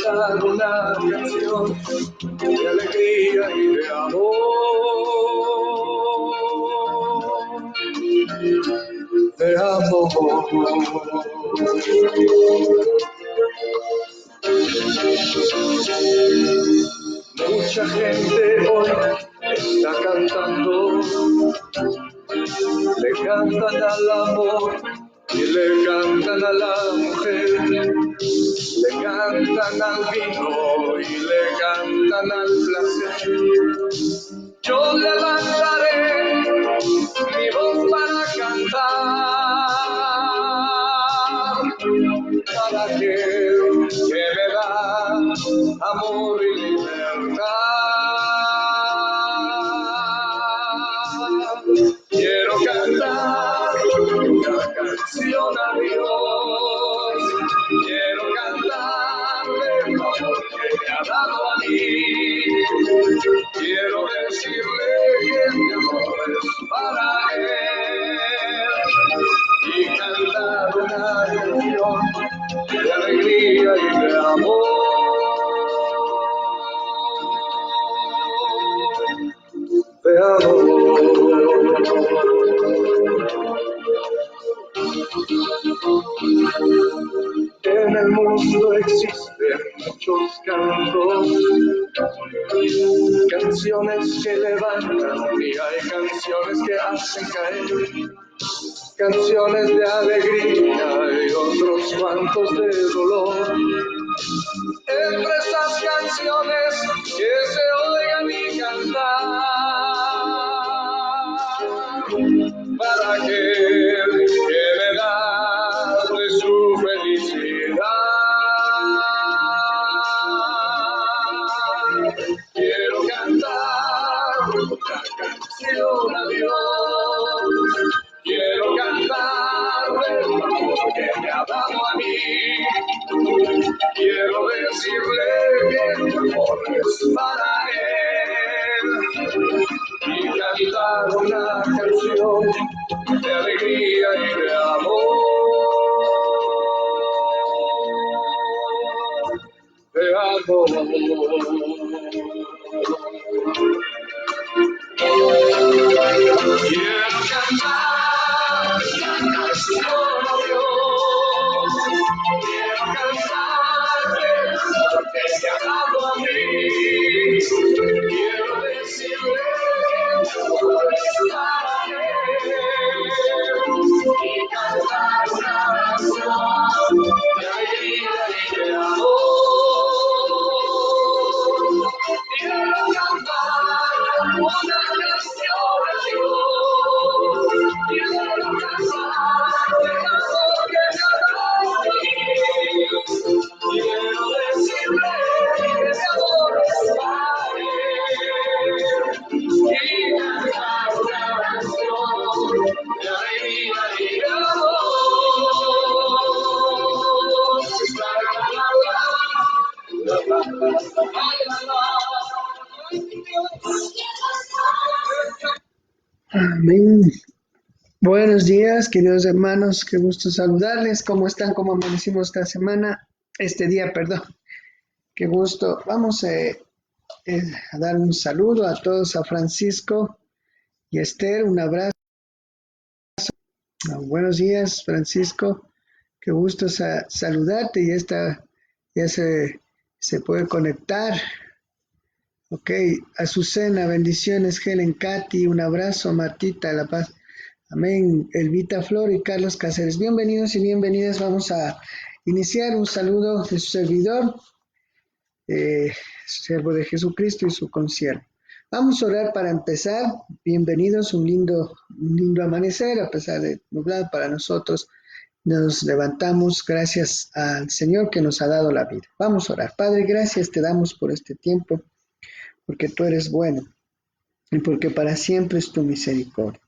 cantar una canción de alegría y de amor. De amor. Mucha gente hoy está cantando, le cantan al amor y le cantan a la mujer, le cantan al vino y le cantan al placer. Yo levantaré mi voz para cantar para aquel que me da amor y libertad. Quiero cantar una canción a Dios, quiero cantarle el amor que me ha dado a mí, quiero decirle que mi amor es para él y cantar una canción de alegría y de amor. De amor. En el mundo existen muchos cantos, canciones que levantan y hay canciones que hacen caer, canciones de alegría y otros cuantos de dolor. Entre esas canciones que se oigan y cantar para aquel que me da de su felicidad. Quiero cantar una canción a Dios, quiero cantar el amor que me ha dado a mí, quiero decirle que mi amor es para él y cantar una canción de alegría y de amor. De amor. Quiero cantar una canción a Dios, quiero cantar el amor que se ha dado a mí, quiero decirle que mi amor es para él y cantar una canción de alegría y de amor. Quiero cantar una canción a Dios, quiero cantar el amor que me ha dado a mí, quiero decirle que mi amor es para él y cantar una canción de alegría y de amor. Amén. Buenos días, queridos hermanos, qué gusto saludarles. ¿Cómo están? ¿Cómo amanecimos esta semana? Este día, perdón. Qué gusto. Vamos a dar un saludo a todos, a Francisco y Esther, un abrazo. Buenos días, Francisco. Qué gusto saludarte. Ya se puede conectar. Ok, Azucena, bendiciones, Helen, Katy, un abrazo, Martita, La Paz. Amén. Elvita Flor y Carlos Cáceres. Bienvenidos y bienvenidas. Vamos a iniciar un saludo de su servidor, siervo de Jesucristo y su consiervo. Vamos a orar para empezar. Bienvenidos, un lindo amanecer, a pesar de nublado para nosotros. Nos levantamos gracias al Señor que nos ha dado la vida. Vamos a orar. Padre, gracias te damos por este tiempo, porque tú eres bueno y porque para siempre es tu misericordia.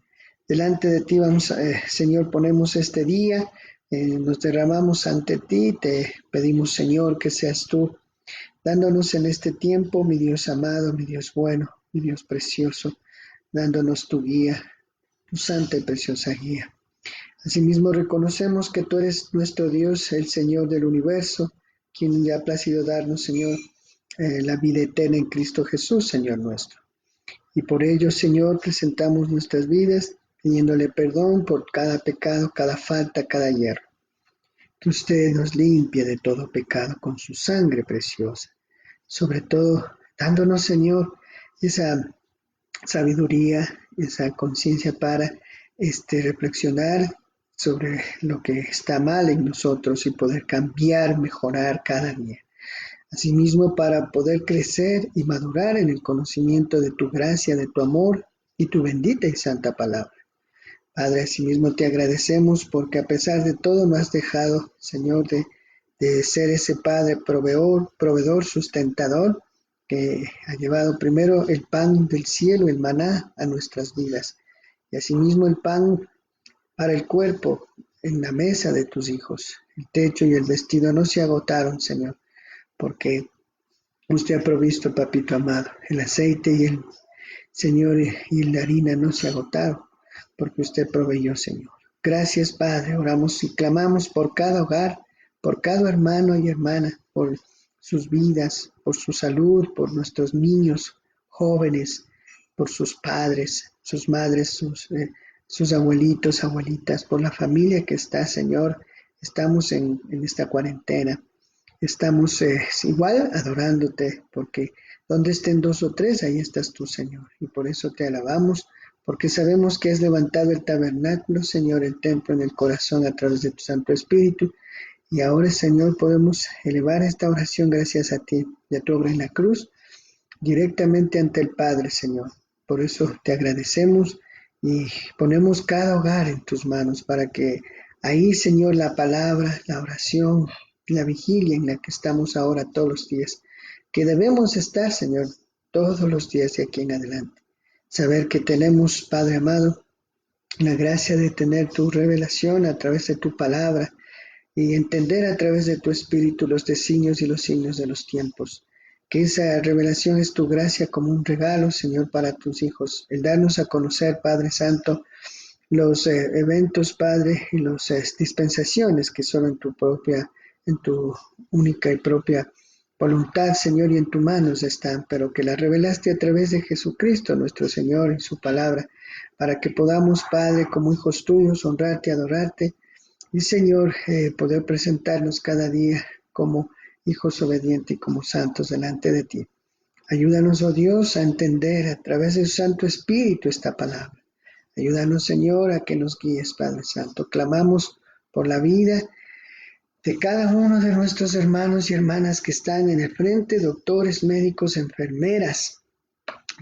Delante de ti vamos, Señor, ponemos este día, nos derramamos ante ti, te pedimos, Señor, que seas tú dándonos en este tiempo, mi Dios amado, mi Dios bueno, mi Dios precioso, dándonos tu guía, tu santa y preciosa guía. Asimismo reconocemos que tú eres nuestro Dios, el Señor del universo, quien le ha placido darnos, Señor, la vida eterna en Cristo Jesús, Señor nuestro. Y por ello, Señor, presentamos nuestras vidas pidiéndole perdón por cada pecado, cada falta, cada hierro. Que usted nos limpie de todo pecado con su sangre preciosa. Sobre todo, dándonos, Señor, esa sabiduría, esa conciencia para reflexionar sobre lo que está mal en nosotros y poder cambiar, mejorar cada día. Asimismo, para poder crecer y madurar en el conocimiento de tu gracia, de tu amor y tu bendita y santa palabra. Padre, asimismo te agradecemos porque a pesar de todo no has dejado, Señor, de ser ese Padre proveedor, sustentador, que ha llevado primero el pan del cielo, el maná, a nuestras vidas. Y asimismo el pan para el cuerpo en la mesa de tus hijos. El techo y el vestido no se agotaron, Señor, porque usted ha provisto, papito amado, el aceite y el Señor y la harina no se agotaron, porque usted proveyó, Señor. Gracias, Padre. Oramos y clamamos por cada hogar, por cada hermano y hermana, por sus vidas, por su salud, por nuestros niños, jóvenes, por sus padres, sus madres, sus abuelitos, abuelitas, por la familia que está, Señor. Estamos en esta cuarentena. Estamos igual adorándote, porque donde estén dos o tres, ahí estás tú, Señor. Y por eso te alabamos, porque sabemos que has levantado el tabernáculo, Señor, el templo en el corazón a través de tu Santo Espíritu. Y ahora, Señor, podemos elevar esta oración gracias a ti y a tu obra en la cruz, directamente ante el Padre, Señor. Por eso te agradecemos y ponemos cada hogar en tus manos para que ahí, Señor, la palabra, la oración, la vigilia en la que estamos ahora todos los días, que debemos estar, Señor, todos los días de aquí en adelante. Saber que tenemos, Padre amado, la gracia de tener tu revelación a través de tu palabra y entender a través de tu espíritu los designios y los signos de los tiempos. Que esa revelación es tu gracia como un regalo, Señor, para tus hijos. El darnos a conocer, Padre Santo, los eventos, Padre, y las dispensaciones que solo en tu única y propia voluntad, Señor, y en tus manos están, pero que las revelaste a través de Jesucristo, nuestro Señor, y su palabra, para que podamos, Padre, como hijos tuyos, honrarte, adorarte, y Señor, poder presentarnos cada día como hijos obedientes y como santos delante de ti. Ayúdanos, oh Dios, a entender a través del Santo Espíritu esta palabra. Ayúdanos, Señor, a que nos guíes, Padre Santo. Clamamos por la vida de cada uno de nuestros hermanos y hermanas que están en el frente, doctores, médicos, enfermeras.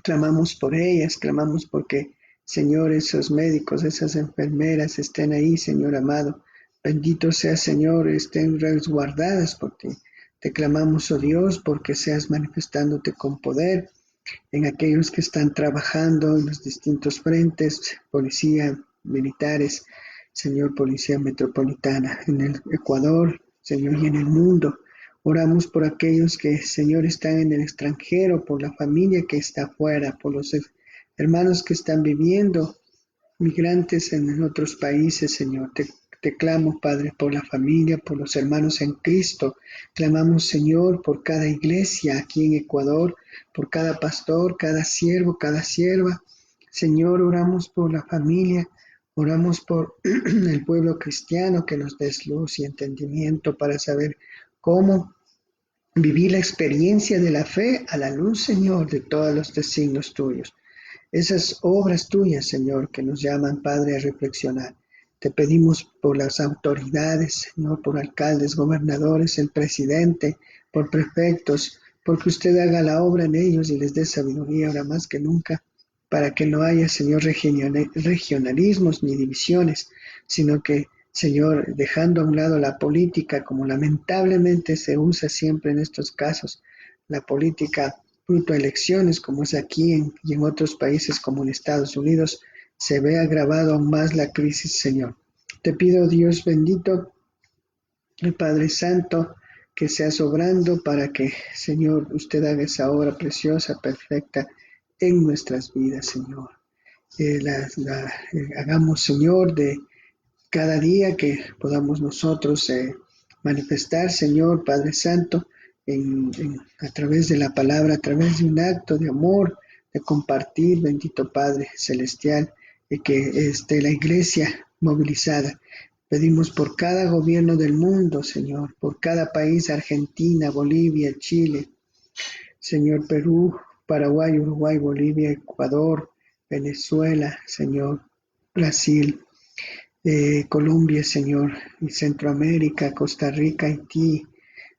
Clamamos por ellas, clamamos porque, Señor, esos médicos, esas enfermeras estén ahí, Señor amado. Bendito sea, Señor, estén resguardadas por ti. Te clamamos, oh Dios, porque seas manifestándote con poder en aquellos que están trabajando en los distintos frentes, policía, militares, Señor, policía metropolitana, en el Ecuador, Señor, y en el mundo. Oramos por aquellos que, Señor, están en el extranjero, por la familia que está afuera, por los hermanos que están viviendo, migrantes en otros países, Señor. Te clamo, Padre, por la familia, por los hermanos en Cristo. Clamamos, Señor, por cada iglesia aquí en Ecuador, por cada pastor, cada siervo, cada sierva. Señor, oramos por la familia, oramos por el pueblo cristiano, que nos des luz y entendimiento para saber cómo vivir la experiencia de la fe a la luz, Señor, de todos los designios tuyos. Esas obras tuyas, Señor, que nos llaman, Padre, a reflexionar. Te pedimos por las autoridades, Señor, por alcaldes, gobernadores, el presidente, por prefectos, porque usted haga la obra en ellos y les dé sabiduría ahora más que nunca, para que no haya, Señor, regionalismos ni divisiones, sino que, Señor, dejando a un lado la política, como lamentablemente se usa siempre en estos casos, la política fruto de elecciones, como es aquí y en otros países como en Estados Unidos, se ve agravado aún más la crisis, Señor. Te pido, Dios bendito, el Padre Santo, que seas obrando para que, Señor, usted haga esa obra preciosa, perfecta en nuestras vidas, Señor. Hagamos, Señor, de cada día que podamos nosotros manifestar, Señor Padre Santo, a través de la palabra, a través de un acto de amor, de compartir, bendito Padre Celestial, y que esté la iglesia movilizada. Pedimos por cada gobierno del mundo, Señor, por cada país, Argentina, Bolivia, Chile, Señor, Perú, Paraguay, Uruguay, Bolivia, Ecuador, Venezuela, Señor, Brasil, Colombia, Señor, y Centroamérica, Costa Rica, Haití,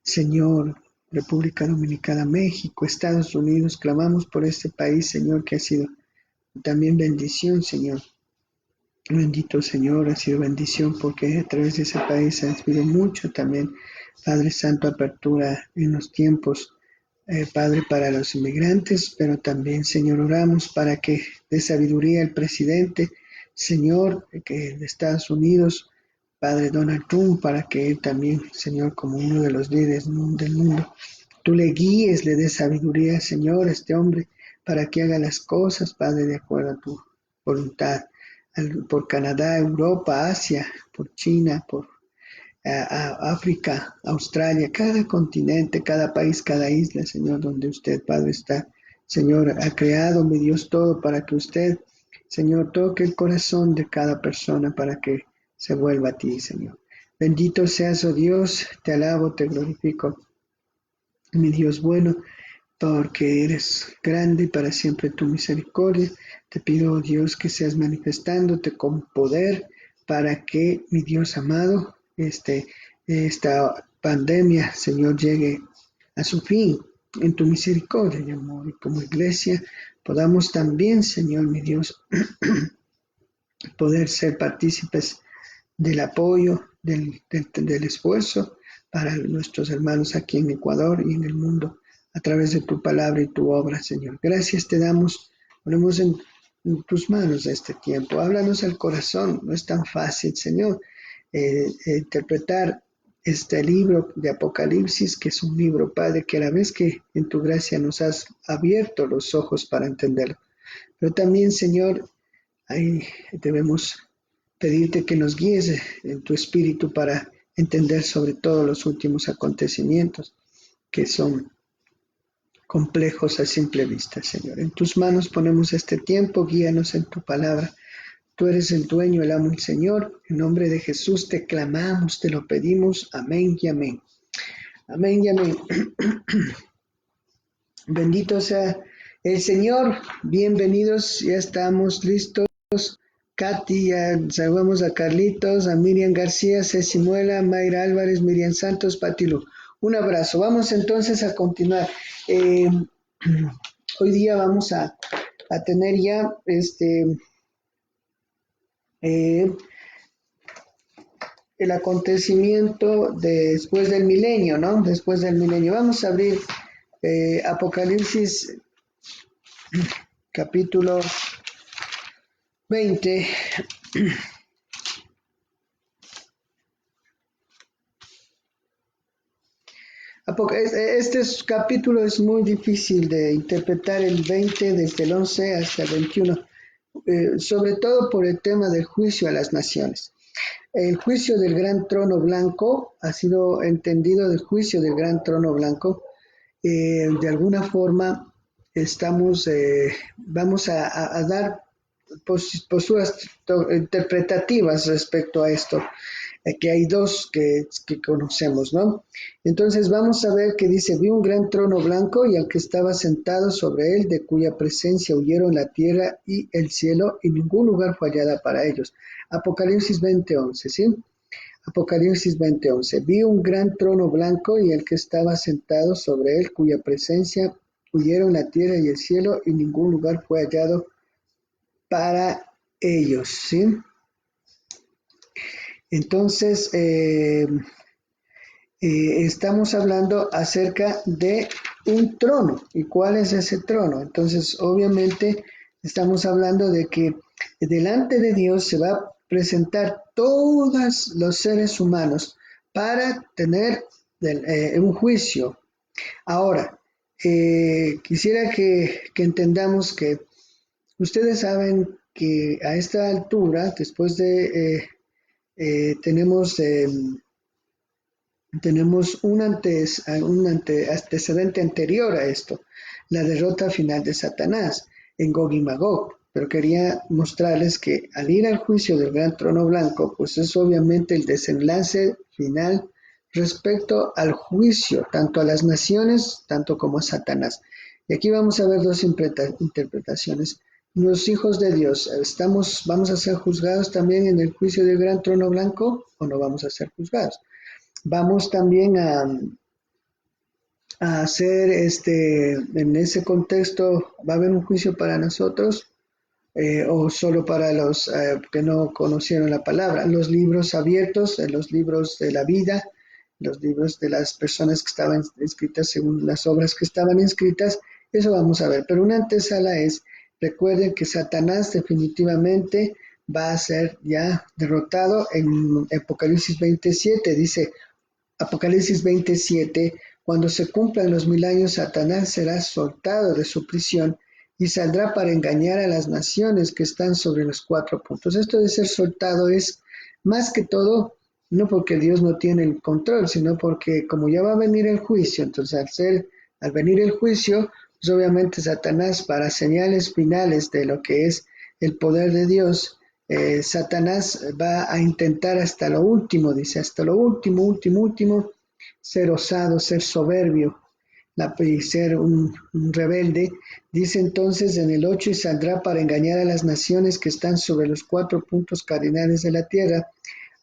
Señor, República Dominicana, México, Estados Unidos. Clamamos por este país, Señor, que ha sido también bendición, Señor. Bendito Señor, ha sido bendición porque a través de ese país ha habido mucho también, Padre Santo, apertura en los tiempos, Padre, para los inmigrantes, pero también, Señor, oramos para que dé sabiduría al presidente, Señor, que de Estados Unidos, Padre Donald Trump, para que él también, Señor, como uno de los líderes del mundo, tú le guíes, le des sabiduría, Señor, a este hombre, para que haga las cosas, Padre, de acuerdo a tu voluntad, por Canadá, Europa, Asia, por China, por África, Australia, cada continente, cada país, cada isla, Señor, donde usted, Padre, está. Señor, ha creado, mi Dios, todo para que usted, Señor, toque el corazón de cada persona para que se vuelva a ti, Señor. Bendito seas, oh Dios, te alabo, te glorifico, mi Dios bueno, porque eres grande y para siempre tu misericordia. Te pido, oh Dios, que seas manifestándote con poder para que, mi Dios amado, esta pandemia, Señor, llegue a su fin en tu misericordia y amor. Y como iglesia podamos también, Señor, mi Dios, poder ser partícipes del apoyo, del esfuerzo para nuestros hermanos aquí en Ecuador y en el mundo a través de tu palabra y tu obra, Señor. Gracias te damos, ponemos en tus manos este tiempo. Háblanos al corazón, no es tan fácil, Señor, interpretar este libro de Apocalipsis, que es un libro, Padre, que a la vez que en tu gracia nos has abierto los ojos para entenderlo. Pero también, Señor, ahí debemos pedirte que nos guíes en tu espíritu para entender sobre todo los últimos acontecimientos que son complejos a simple vista, Señor. En tus manos ponemos este tiempo, guíanos en tu palabra. Tú eres el dueño, el amo, el Señor. En nombre de Jesús te clamamos, te lo pedimos. Amén y amén. Amén y amén. Bendito sea el Señor. Bienvenidos, ya estamos listos. Katy, saludamos a Carlitos, a Miriam García, Ceci Muela, Mayra Álvarez, Miriam Santos, Patilu. Un abrazo. Vamos entonces a continuar. Hoy día vamos a tener ya el acontecimiento después del milenio, ¿no? Después del milenio. Vamos a abrir Apocalipsis capítulo 20. Este capítulo es muy difícil de interpretar, el 20 desde el 11 hasta el 21, sobre todo por el tema del juicio a las naciones. El juicio del gran trono blanco ha sido entendido del juicio del gran trono blanco. De alguna forma vamos a dar posturas interpretativas respecto a esto, que hay dos que conocemos, ¿no? Entonces vamos a ver que dice, vi un gran trono blanco y al que estaba sentado sobre él, de cuya presencia huyeron la tierra y el cielo, y ningún lugar fue hallada para ellos. Apocalipsis 20:11, ¿sí? Apocalipsis 20:11. Vi un gran trono blanco y el que estaba sentado sobre él, cuya presencia huyeron la tierra y el cielo, y ningún lugar fue hallado para ellos, ¿sí? Entonces, estamos hablando acerca de un trono. ¿Y cuál es ese trono? Entonces, obviamente, estamos hablando de que delante de Dios se va a presentar todos los seres humanos para tener un juicio. Ahora, quisiera que entendamos que ustedes saben que a esta altura, después de tenemos tenemos un antecedente anterior a esto, la derrota final de Satanás en Gog y Magog. Pero quería mostrarles que al ir al juicio del gran trono blanco, pues es obviamente el desenlace final respecto al juicio, tanto a las naciones, tanto como a Satanás. Y aquí vamos a ver dos interpretaciones. Los hijos de Dios, ¿vamos a ser juzgados también en el juicio del gran trono blanco o no vamos a ser juzgados? Vamos también a hacer, en ese contexto, ¿va a haber un juicio para nosotros? O solo para los que no conocieron la palabra. Los libros abiertos, los libros de la vida, los libros de las personas que estaban escritas según las obras que estaban escritas, eso vamos a ver. Pero una antesala es, recuerden que Satanás definitivamente va a ser ya derrotado en Apocalipsis 27, dice Apocalipsis 27, cuando se cumplan los 1000 años, Satanás será soltado de su prisión y saldrá para engañar a las naciones que están sobre los 4 puntos. Esto de ser soltado es más que todo, no porque Dios no tiene el control, sino porque como ya va a venir el juicio, entonces al venir el juicio, pues obviamente Satanás, para señales finales de lo que es el poder de Dios, Satanás va a intentar hasta lo último, dice, hasta lo último, ser osado, ser soberbio, y ser un rebelde. Dice entonces en el 8, y saldrá para engañar a las naciones que están sobre los 4 puntos cardinales de la tierra,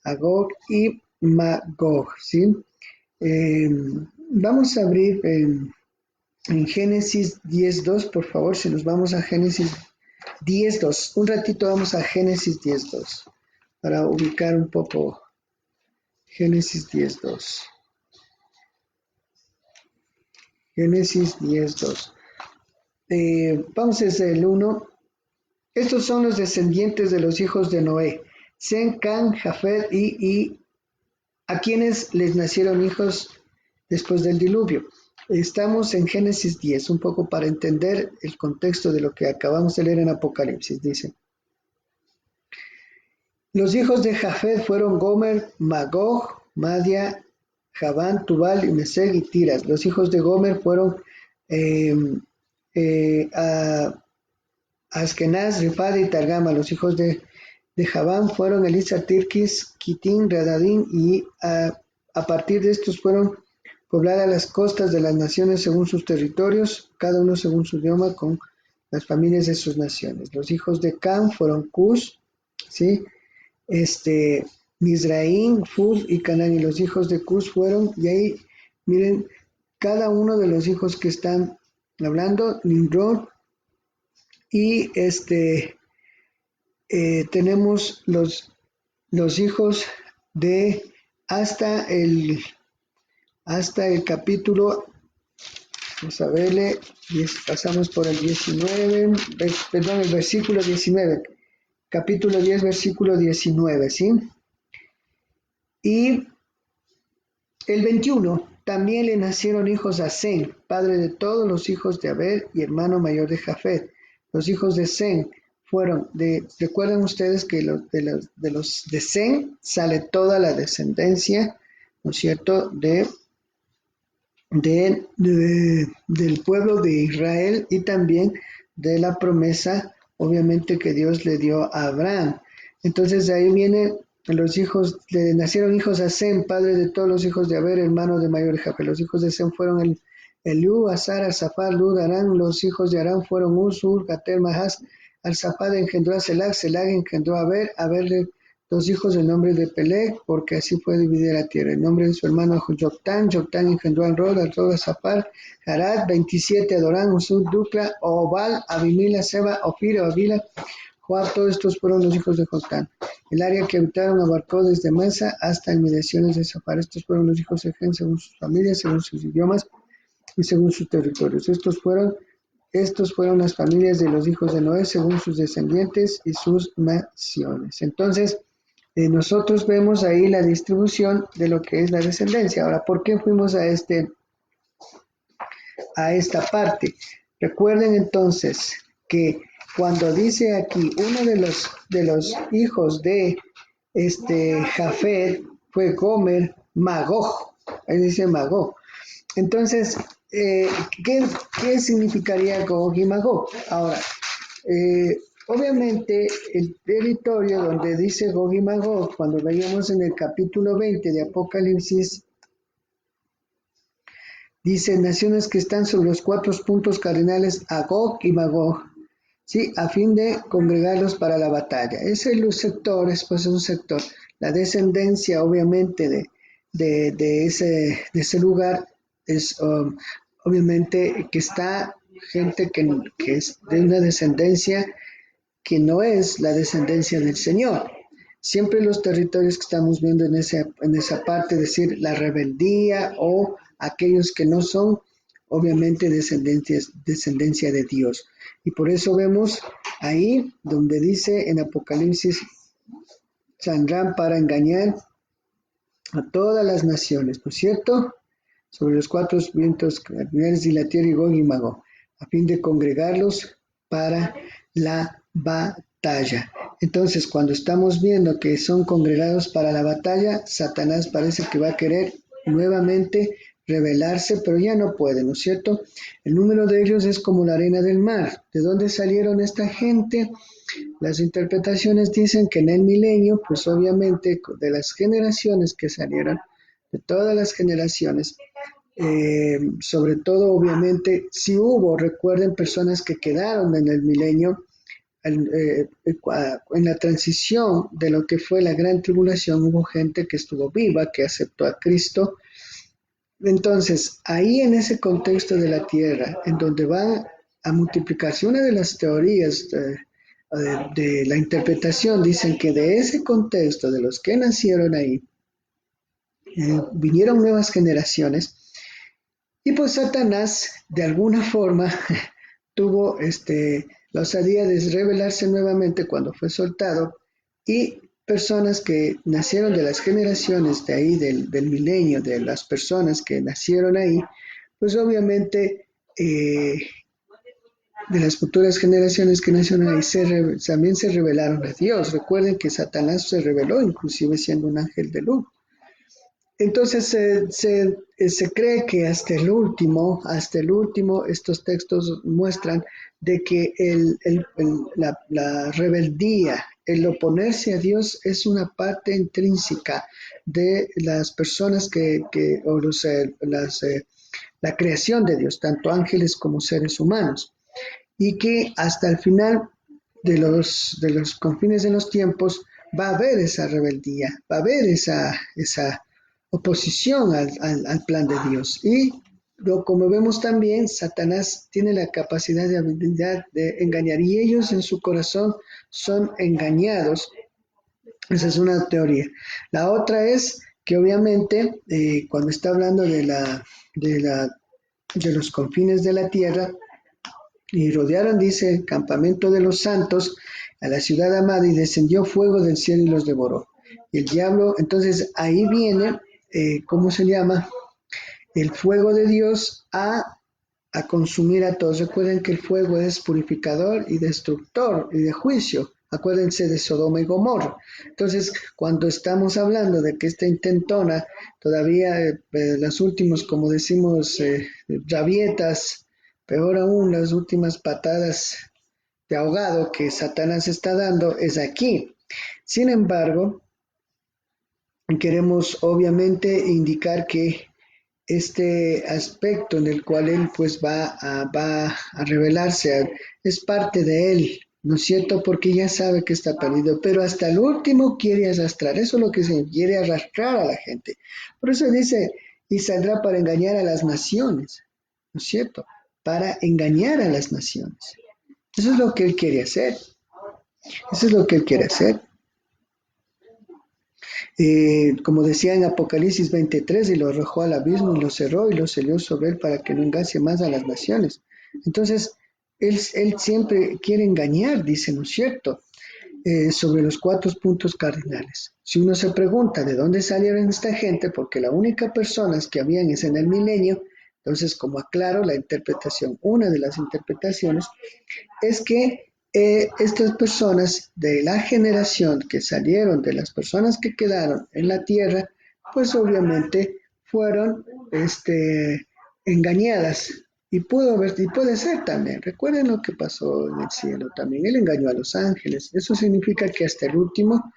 a Gog y Magog, ¿sí? Vamos a abrir en Génesis 10:2, por favor, si nos vamos a Génesis 10:2. Un ratito vamos a Génesis 10:2 para ubicar un poco Génesis 10:2. Génesis 10:2. Vamos desde el 1. Estos son los descendientes de los hijos de Noé, Sem, Cam, Jafet y a quienes les nacieron hijos después del diluvio. Estamos en Génesis 10, un poco para entender el contexto de lo que acabamos de leer en Apocalipsis. Dice, los hijos de Jafet fueron Gomer, Magog, Madia, Javán, Tubal y Meseg y Tiras. Los hijos de Gomer fueron Askenaz, Rifad y Targama. Los hijos de Javán fueron Elisa, Tirquis, Kitín, Radadín y a partir de estos fueron pobladas las costas de las naciones según sus territorios, cada uno según su idioma, con las familias de sus naciones. Los hijos de Cam fueron Cus, ¿sí? Mizraín, Fud y Canaán, y los hijos de Cus fueron, y ahí miren cada uno de los hijos que están hablando, Nimrod, y tenemos los hijos de hasta el capítulo, vamos a verle, pasamos por el 19, perdón, el versículo 19, capítulo 10, versículo 19, ¿sí? Y el 21, también le nacieron hijos a Sem, padre de todos los hijos de Abel y hermano mayor de Jafet. Los hijos de Sem fueron recuerden ustedes que de los de Sem sale toda la descendencia, ¿no es cierto?, del pueblo de Israel y también de la promesa, obviamente, que Dios le dio a Abraham. Entonces de ahí viene los hijos, le nacieron hijos a Sem, padre de todos los hijos de Abel, hermano de mayor Jafet. Los hijos de Sem fueron Eliú, Azar, Alzafat, Lud, Aram. Los hijos de Aram fueron Usur, Gater, Mahaz. Alzafat engendró a Selag, Selag engendró a Abel dos hijos del nombre de Peleg, porque así fue dividida la tierra. El nombre de su hermano Joctán, Joctán engendró a Rod a Zafar, Harad, 27, Adorán, Usud, Dukla, Obal, Abimila, Seba, Ofir, Avila, Joab. Todos estos fueron los hijos de Joctán. El área que habitaron abarcó desde Mesa hasta inmediaciones de Zafar. Estos fueron los hijos de Gen según sus familias, según sus idiomas y según sus territorios. Estos fueron las familias de los hijos de Noé según sus descendientes y sus naciones. Entonces, nosotros vemos ahí la distribución de lo que es la descendencia. Ahora, ¿por qué fuimos a esta parte? Recuerden entonces que cuando dice aquí uno de los hijos de Jafet fue Gomer, Magog, Ahí dice Magog. Entonces, eh, ¿qué significaría Gog y Magog? Ahora, obviamente el territorio donde dice Gog y Magog, cuando veíamos en el capítulo 20 de Apocalipsis, dice naciones que están sobre los cuatro puntos cardinales a Gog y Magog, ¿sí? A fin de congregarlos para la batalla. Ese es los sectores, pues es un sector. La descendencia, obviamente, de ese lugar es obviamente que está gente que es de una descendencia que no es la descendencia del Señor. Siempre los territorios que estamos viendo en esa parte, es decir, la rebeldía o aquellos que no son obviamente descendencia de Dios. Y por eso vemos ahí donde dice en Apocalipsis, saldrán para engañar a todas las naciones, ¿no es cierto? Sobre los cuatro vientos cardinales y la tierra y Gog y Magog, a fin de congregarlos para la batalla. Entonces, cuando estamos viendo que son congregados para la batalla, Satanás parece que va a querer nuevamente rebelarse, pero ya no puede, ¿no es cierto? El número de ellos es como la arena del mar. ¿De dónde salieron esta gente? Las interpretaciones dicen que en el milenio, pues obviamente de las generaciones que salieron, de todas las generaciones, sobre todo obviamente, si hubo, recuerden, personas que quedaron en el milenio, en la transición de lo que fue la gran tribulación, hubo gente que estuvo viva, que aceptó a Cristo. Entonces, ahí en ese contexto de la tierra, en donde va a multiplicarse, una de las teorías de la interpretación dicen que de ese contexto, de los que nacieron ahí, vinieron nuevas generaciones y pues Satanás de alguna forma tuvo la osadía de rebelarse nuevamente cuando fue soltado y personas que nacieron de las generaciones de ahí, del milenio, de las personas que nacieron ahí, pues obviamente de las futuras generaciones que nacieron ahí también se rebelaron a Dios. Recuerden que Satanás se rebeló inclusive siendo un ángel de luz. Entonces se cree que hasta el último, estos textos muestran de que la rebeldía, el oponerse a Dios es una parte intrínseca de las personas o la creación de Dios, tanto ángeles como seres humanos, y que hasta el final de los confines de los tiempos va a haber esa rebeldía, va a haber esa oposición al plan de Dios. Y como vemos también, Satanás tiene la capacidad de habilidad de engañar y ellos en su corazón son engañados. Esa es una teoría. La otra es que obviamente cuando está hablando de los confines de la tierra, y rodearon, dice, el campamento de los santos a la ciudad amada y descendió fuego del cielo y los devoró. Y el diablo, entonces ahí viene, ¿cómo se llama? El fuego de Dios a consumir a todos. Recuerden que el fuego es purificador y destructor y de juicio. Acuérdense de Sodoma y Gomorra. Entonces, cuando estamos hablando de que esta intentona, todavía las últimas, como decimos, rabietas, peor aún, las últimas patadas de ahogado que Satanás está dando es aquí. Sin embargo, queremos obviamente indicar que este aspecto en el cual él pues va a revelarse, es parte de él, ¿no es cierto? Porque ya sabe que está perdido, pero hasta el último quiere arrastrar, eso es lo que se quiere arrastrar a la gente. Por eso dice, y saldrá para engañar a las naciones, ¿no es cierto? Para engañar a las naciones. Eso es lo que él quiere hacer, eso es lo que él quiere hacer. Como decía en Apocalipsis 23, y lo arrojó al abismo y lo cerró y lo selló sobre él para que no engañe más a las naciones. Entonces, él siempre quiere engañar, dice, ¿no es cierto? Sobre los cuatro puntos cardinales. Si uno se pregunta de dónde salieron esta gente, porque la única personas que habían es en el milenio, entonces, como aclaro la interpretación, una de las interpretaciones es que estas personas de la generación que salieron, de las personas que quedaron en la tierra, pues obviamente fueron engañadas. Y puede ser también. Recuerden lo que pasó en el cielo también. Él engañó a los ángeles. Eso significa que hasta el último,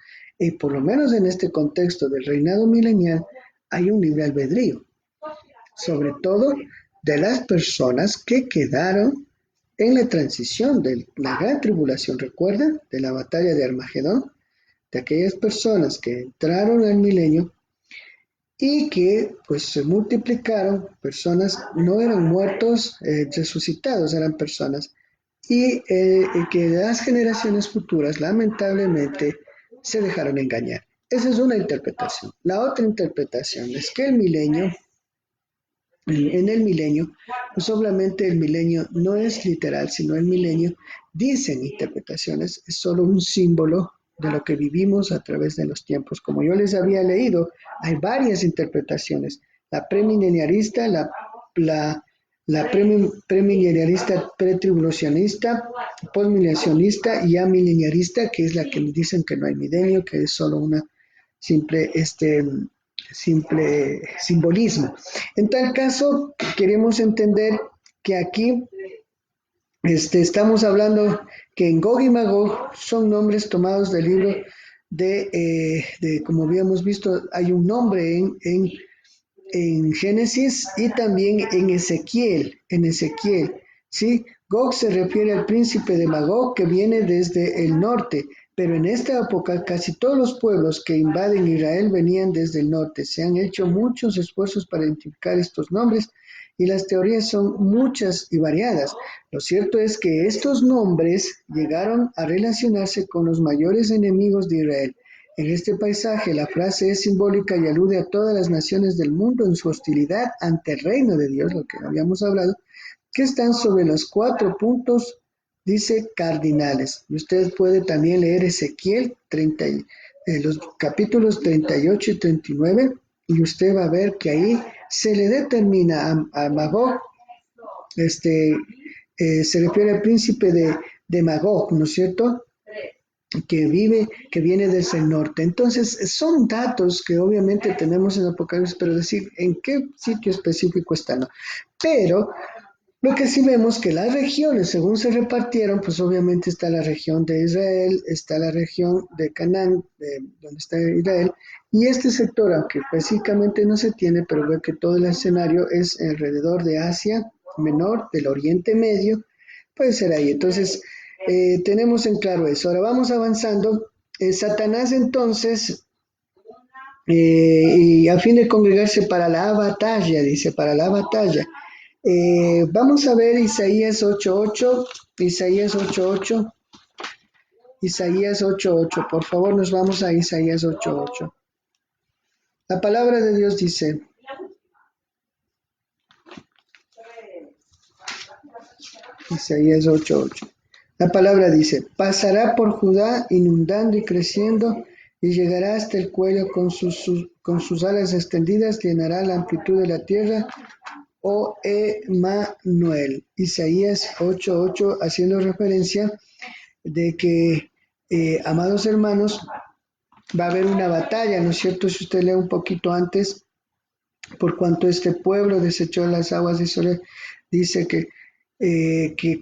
por lo menos en este contexto del reinado milenial, hay un libre albedrío. Sobre todo de las personas que quedaron en la transición de la gran tribulación. ¿Recuerdan? De la batalla de Armagedón. De aquellas personas que entraron al milenio y que pues se multiplicaron, personas no eran muertos, resucitados eran personas, y que las generaciones futuras lamentablemente se dejaron engañar. Esa es una interpretación. La otra interpretación es que el milenio, en el milenio, pues obviamente el milenio no es literal, sino el milenio, dicen interpretaciones, es solo un símbolo de lo que vivimos a través de los tiempos. Como yo les había leído, hay varias interpretaciones. La premileniarista, la premileniarista pretribulacionista, postmilenialista y amileniarista, que es la que dicen que no hay milenio, que es solo una simple, simple simbolismo. En tal caso, queremos entender que aquí estamos hablando que en Gog y Magog son nombres tomados del libro como habíamos visto, hay un nombre en Génesis y también en Ezequiel, ¿sí? Gog se refiere al príncipe de Magog que viene desde el norte, pero en esta época casi todos los pueblos que invaden Israel venían desde el norte. Se han hecho muchos esfuerzos para identificar estos nombres y las teorías son muchas y variadas. Lo cierto es que estos nombres llegaron a relacionarse con los mayores enemigos de Israel. En este paisaje, la frase es simbólica y alude a todas las naciones del mundo en su hostilidad ante el reino de Dios, lo que habíamos hablado, que están sobre los 4 puntos, dice, cardinales. Y usted puede también leer Ezequiel 30, los capítulos 38 y 39, y usted va a ver que ahí se le determina a Magog, se refiere al príncipe de Magog, ¿no es cierto? Que viene desde el norte. Entonces, son datos que obviamente tenemos en Apocalipsis, pero decir en qué sitio específico están, ¿no? Pero lo que sí vemos que las regiones, según se repartieron, pues obviamente está la región de Israel, está la región de Canaán, donde está Israel, y este sector, aunque específicamente no se tiene, pero veo que todo el escenario es alrededor de Asia Menor, del Oriente Medio, puede ser ahí. Entonces, tenemos en claro eso. Ahora vamos avanzando. Satanás entonces, y a fin de congregarse para la batalla, dice, para la batalla. Vamos a ver Isaías 8:8, Isaías 8:8, Isaías 8:8. Por favor, nos vamos a Isaías 8:8. La palabra de Dios dice, Isaías 8:8. La palabra dice, pasará por Judá inundando y creciendo y llegará hasta el cuello con sus alas extendidas, llenará la amplitud de la tierra. O Emanuel, Isaías 8:8, haciendo referencia de que, amados hermanos, va a haber una batalla, ¿no es cierto? Si usted lee un poquito antes, por cuanto este pueblo desechó las aguas de Israel, dice que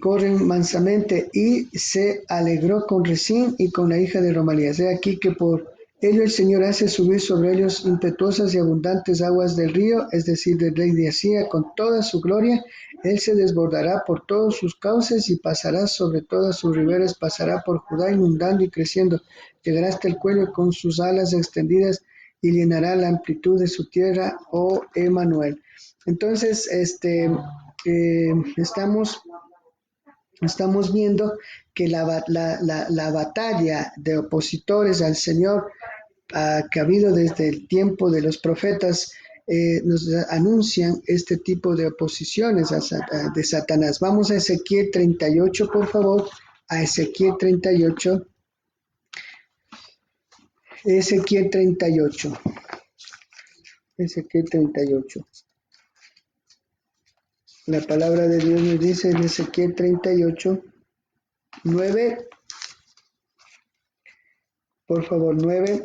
corren mansamente y se alegró con Resín y con la hija de Romalías. He aquí que por ello el Señor hace subir sobre ellos impetuosas y abundantes aguas del río, es decir, del rey de Asiria, con toda su gloria. Él se desbordará por todos sus cauces y pasará sobre todas sus riberas, pasará por Judá inundando y creciendo, llegará hasta el cuello con sus alas extendidas y llenará la amplitud de su tierra, oh Emanuel. Entonces, estamos viendo que la batalla de opositores al Señor que ha habido desde el tiempo de los profetas nos anuncian este tipo de oposiciones de Satanás. Vamos a Ezequiel 38, por favor, a Ezequiel 38. Ezequiel 38. Ezequiel 38. La palabra de Dios nos dice en Ezequiel 38, 9, por favor, 9.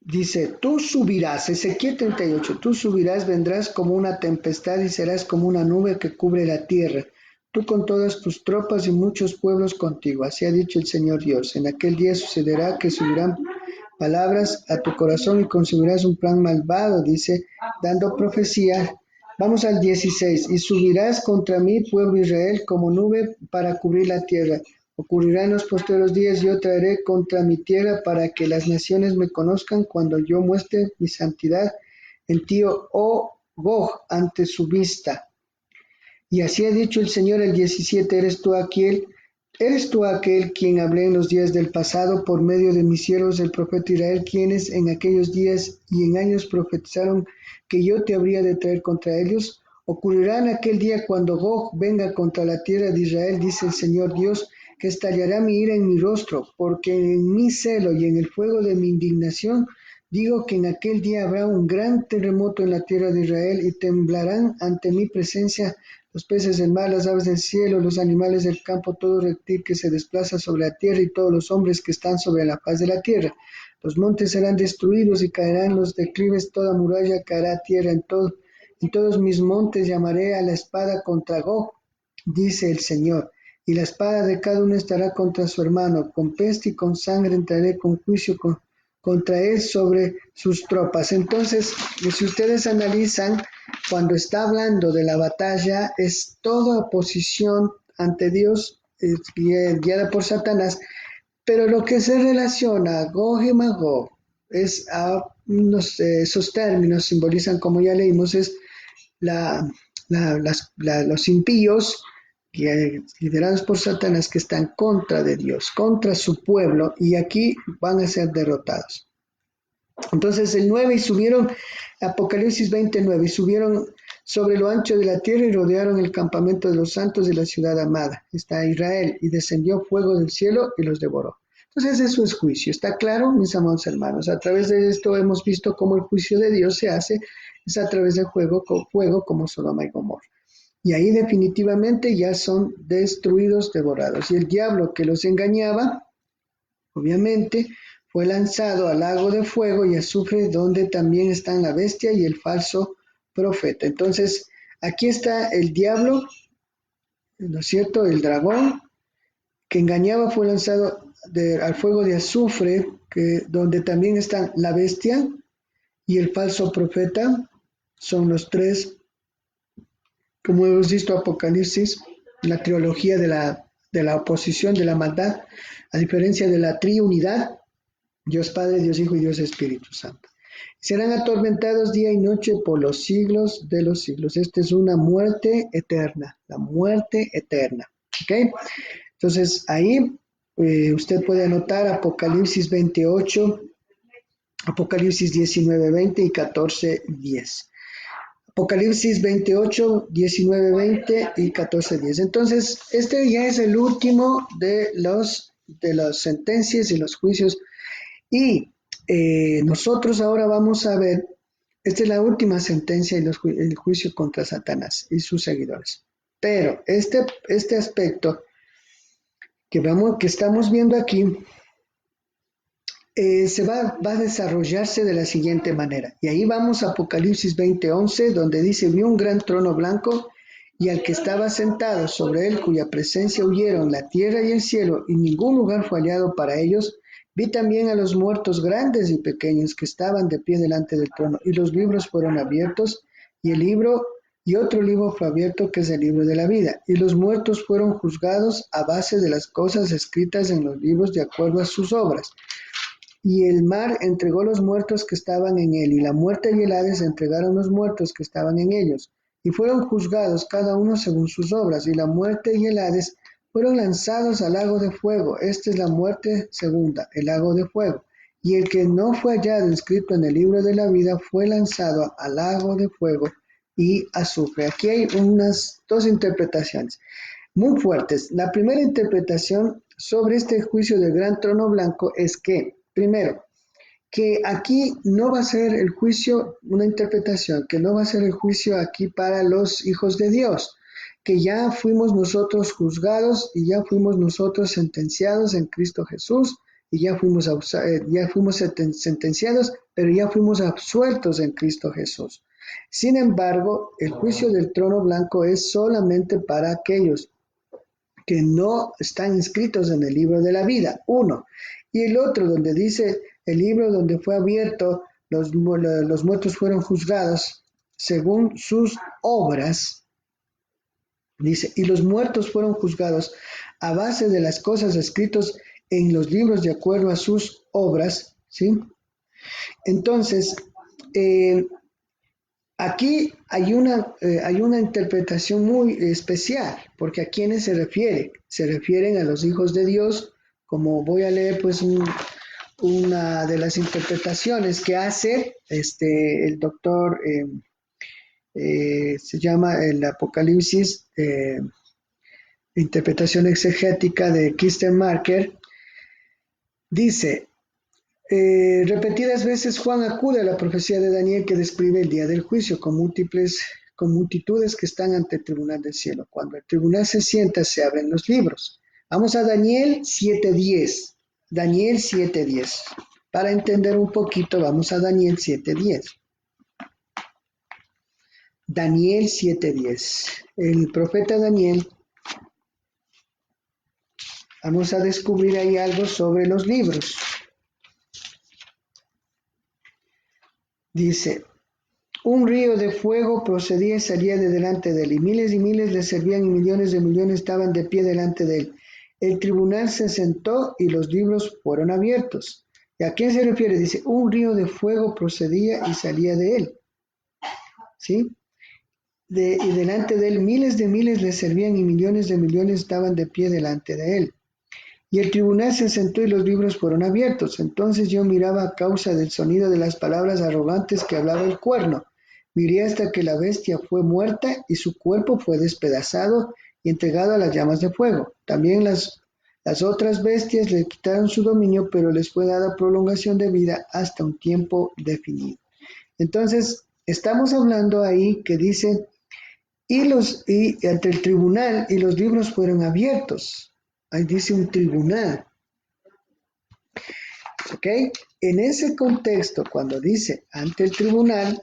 Dice, tú subirás, Ezequiel 38, tú subirás, vendrás como una tempestad y serás como una nube que cubre la tierra, tú con todas tus tropas y muchos pueblos contigo. Así ha dicho el Señor Dios. En aquel día sucederá que subirán palabras a tu corazón y concebirás un plan malvado, dice, dando profecía. Vamos al 16. Y subirás contra mí, pueblo Israel, como nube para cubrir la tierra. Ocurrirá en los postreros días, yo traeré contra mi tierra para que las naciones me conozcan cuando yo muestre mi santidad en ti, oh Gog, ante su vista. Y así ha dicho el Señor el 17, eres tú aquel quien hablé en los días del pasado por medio de mis siervos el profeta Israel, quienes en aquellos días y en años profetizaron que yo te habría de traer contra ellos. Ocurrirá en aquel día cuando Gog venga contra la tierra de Israel, dice el Señor Dios, que estallará mi ira en mi rostro, porque en mi celo y en el fuego de mi indignación digo que en aquel día habrá un gran terremoto en la tierra de Israel y temblarán ante mi presencia los peces del mar, las aves del cielo, los animales del campo, todo reptil que se desplaza sobre la tierra y todos los hombres que están sobre la faz de la tierra. Los montes serán destruidos y caerán los declives, toda muralla caerá a tierra en todos mis montes llamaré a la espada contra Gog, dice el Señor. Y la espada de cada uno estará contra su hermano, con peste y con sangre entraré con juicio contra él sobre sus tropas. Entonces, si ustedes analizan, cuando está hablando de la batalla, es toda oposición ante Dios, guiada por Satanás, pero lo que se relaciona a Gog y Magog es esos términos simbolizan, como ya leímos, es los impíos liderados por Satanás que están contra de Dios, contra su pueblo, y aquí van a ser derrotados. Entonces el 9, y subieron, Apocalipsis 29, y subieron sobre lo ancho de la tierra y rodearon el campamento de los santos de la ciudad amada. Está Israel, y descendió fuego del cielo y los devoró. Entonces eso es juicio, ¿está claro, mis amados hermanos? A través de esto hemos visto cómo el juicio de Dios se hace, es a través de fuego como Sodoma y Gomorra. Y ahí definitivamente ya son destruidos, devorados. Y el diablo que los engañaba, obviamente, fue lanzado al lago de fuego y azufre, donde también están la bestia y el falso profeta. Entonces, aquí está el diablo, ¿no es cierto? El dragón que engañaba fue lanzado al fuego de azufre, donde también están la bestia y el falso profeta. Son los tres, como hemos visto Apocalipsis, la trilogía de la oposición, de la maldad, a diferencia de la triunidad, Dios Padre, Dios Hijo y Dios Espíritu Santo. Serán atormentados día y noche por los siglos de los siglos. Esta es una muerte eterna, la muerte eterna. ¿Ok? Entonces ahí usted puede anotar Apocalipsis 28, Apocalipsis 19, 20 y 14, 10. Apocalipsis 28, 19, 20 y 14, 10. Entonces, este ya es el último de las sentencias y los juicios. Y nosotros ahora vamos a ver, esta es la última sentencia y el juicio contra Satanás y sus seguidores. Pero este aspecto que estamos viendo aquí, va a desarrollarse de la siguiente manera. Y ahí vamos a Apocalipsis 20:11, donde dice, vi un gran trono blanco y al que estaba sentado sobre él, cuya presencia huyeron la tierra y el cielo, y ningún lugar fue hallado para ellos. Vi también a los muertos grandes y pequeños que estaban de pie delante del trono, y los libros fueron abiertos, y otro libro fue abierto, que es el libro de la vida. Y los muertos fueron juzgados a base de las cosas escritas en los libros de acuerdo a sus obras. Y el mar entregó los muertos que estaban en él, y la muerte y el Hades entregaron los muertos que estaban en ellos, y fueron juzgados cada uno según sus obras, y la muerte y el Hades fueron lanzados al lago de fuego. Esta es la muerte segunda, el lago de fuego. Y el que no fue hallado inscrito en el libro de la vida fue lanzado al lago de fuego y azufre. Aquí hay unas dos interpretaciones muy fuertes. La primera interpretación sobre este juicio del gran trono blanco es que, primero, que aquí no va a ser el juicio, una interpretación, que no va a ser el juicio aquí para los hijos de Dios, que ya fuimos nosotros juzgados y ya fuimos nosotros sentenciados en Cristo Jesús, y ya fuimos sentenciados, pero ya fuimos absueltos en Cristo Jesús. Sin embargo, el juicio del trono blanco es solamente para aquellos que no están inscritos en el libro de la vida, uno. Y el otro, donde dice el libro donde fue abierto, los muertos fueron juzgados según sus obras, dice, y los muertos fueron juzgados a base de las cosas escritas en los libros de acuerdo a sus obras, ¿sí? Entonces, aquí hay una interpretación muy especial, porque ¿a quiénes se refiere? Se refieren a los hijos de Dios, como voy a leer pues una de las interpretaciones que hace el doctor, se llama el Apocalipsis, interpretación exegética de Kirsten Marker, dice, repetidas veces Juan acude a la profecía de Daniel que describe el día del juicio con multitudes que están ante el tribunal del cielo. Cuando el tribunal se sienta, se abren los libros. Vamos a Daniel 7:10. Daniel 7:10. Para entender un poquito, vamos a Daniel 7:10. Daniel 7:10. El profeta Daniel, vamos a descubrir ahí algo sobre los libros. Dice, un río de fuego procedía y salía de delante de él, y miles le servían, y millones de millones estaban de pie delante de él. El tribunal se sentó y los libros fueron abiertos. ¿Y a quién se refiere? Dice, un río de fuego procedía y salía de él. ¿Sí? Y delante de él miles le servían, y millones de millones estaban de pie delante de él. Y el tribunal se sentó y los libros fueron abiertos. Entonces yo miraba a causa del sonido de las palabras arrogantes que hablaba el cuerno. Miré hasta que la bestia fue muerta y su cuerpo fue despedazado y entregado a las llamas de fuego. También las otras bestias le quitaron su dominio, pero les fue dada prolongación de vida hasta un tiempo definido. Entonces, estamos hablando ahí que dice, y ante el tribunal y los libros fueron abiertos. Ahí dice un tribunal. ¿Ok? En ese contexto, cuando dice ante el tribunal,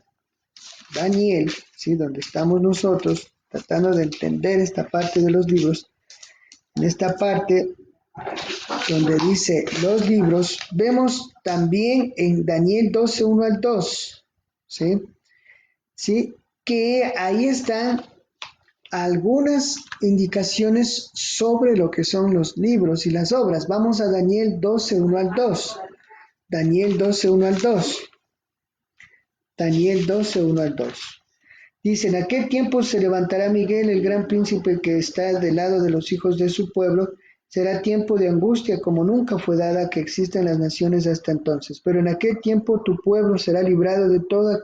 Daniel, ¿sí? Donde estamos nosotros tratando de entender esta parte de los libros, en esta parte donde dice los libros, vemos también en Daniel 12, 1 al 2, ¿sí? ¿Sí? Que ahí están algunas indicaciones sobre lo que son los libros y las obras. Vamos a Daniel 12, 1 al 2. Daniel 12, 1 al 2. Daniel 12, 1 al 2. Dice, en aquel tiempo se levantará Miguel, el gran príncipe que está del lado de los hijos de su pueblo. Será tiempo de angustia como nunca fue dada que existan las naciones hasta entonces. Pero en aquel tiempo tu pueblo será librado de todos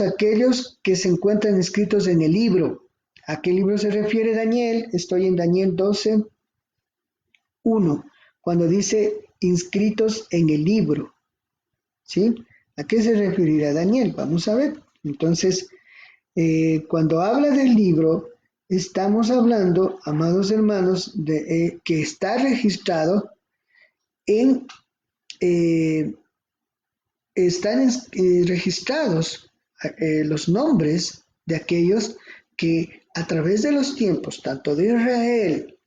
aquellos que se encuentran escritos en el libro. ¿A qué libro se refiere Daniel? Estoy en Daniel 12, 1, cuando dice inscritos en el libro. ¿Sí? ¿A qué se referirá Daniel? Vamos a ver. Entonces, cuando habla del libro, estamos hablando, amados hermanos, de que está registrado están registrados los nombres de aquellos que a través de los tiempos, tanto de Israel,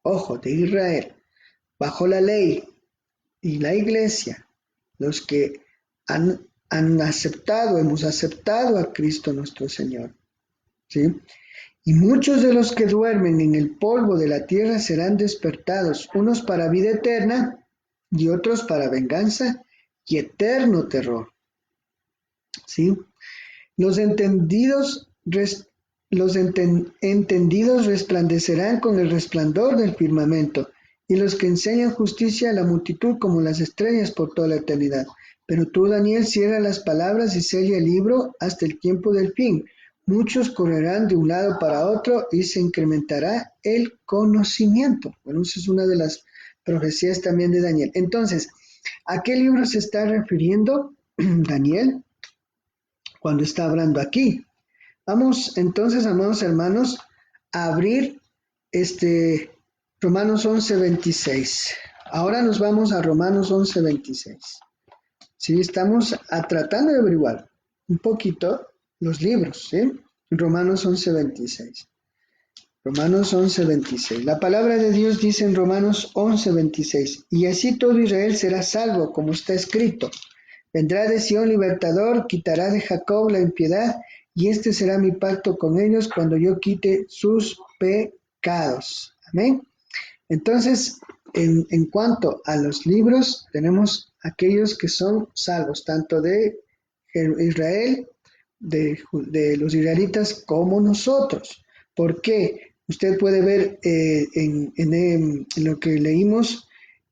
ojo, de Israel, bajo la ley y la iglesia, los que hemos aceptado a Cristo nuestro Señor, ¿sí? Y muchos de los que duermen en el polvo de la tierra serán despertados, unos para vida eterna y otros para venganza y eterno terror, ¿sí? Los entendidos resplandecerán con el resplandor del firmamento, y los que enseñan justicia a la multitud como las estrellas por toda la eternidad. Pero tú, Daniel, cierra las palabras y sella el libro hasta el tiempo del fin. Muchos correrán de un lado para otro y se incrementará el conocimiento. Bueno, esa es una de las profecías también de Daniel. Entonces, ¿a qué libro se está refiriendo Daniel cuando está hablando aquí? Vamos entonces, amados hermanos, a abrir Romanos 11:26. Ahora nos vamos a Romanos 11:26. Sí, estamos tratando de averiguar un poquito los libros, ¿sí? Romanos 11:26. Romanos 11:26. La palabra de Dios dice en Romanos 11:26, y así todo Israel será salvo, como está escrito. Vendrá de Sión libertador, quitará de Jacob la impiedad, y este será mi pacto con ellos cuando yo quite sus pecados. Amén. Entonces, en cuanto a los libros, tenemos aquellos que son salvos, tanto de Israel, de los israelitas, como nosotros. ¿Por qué? Usted puede ver en lo que leímos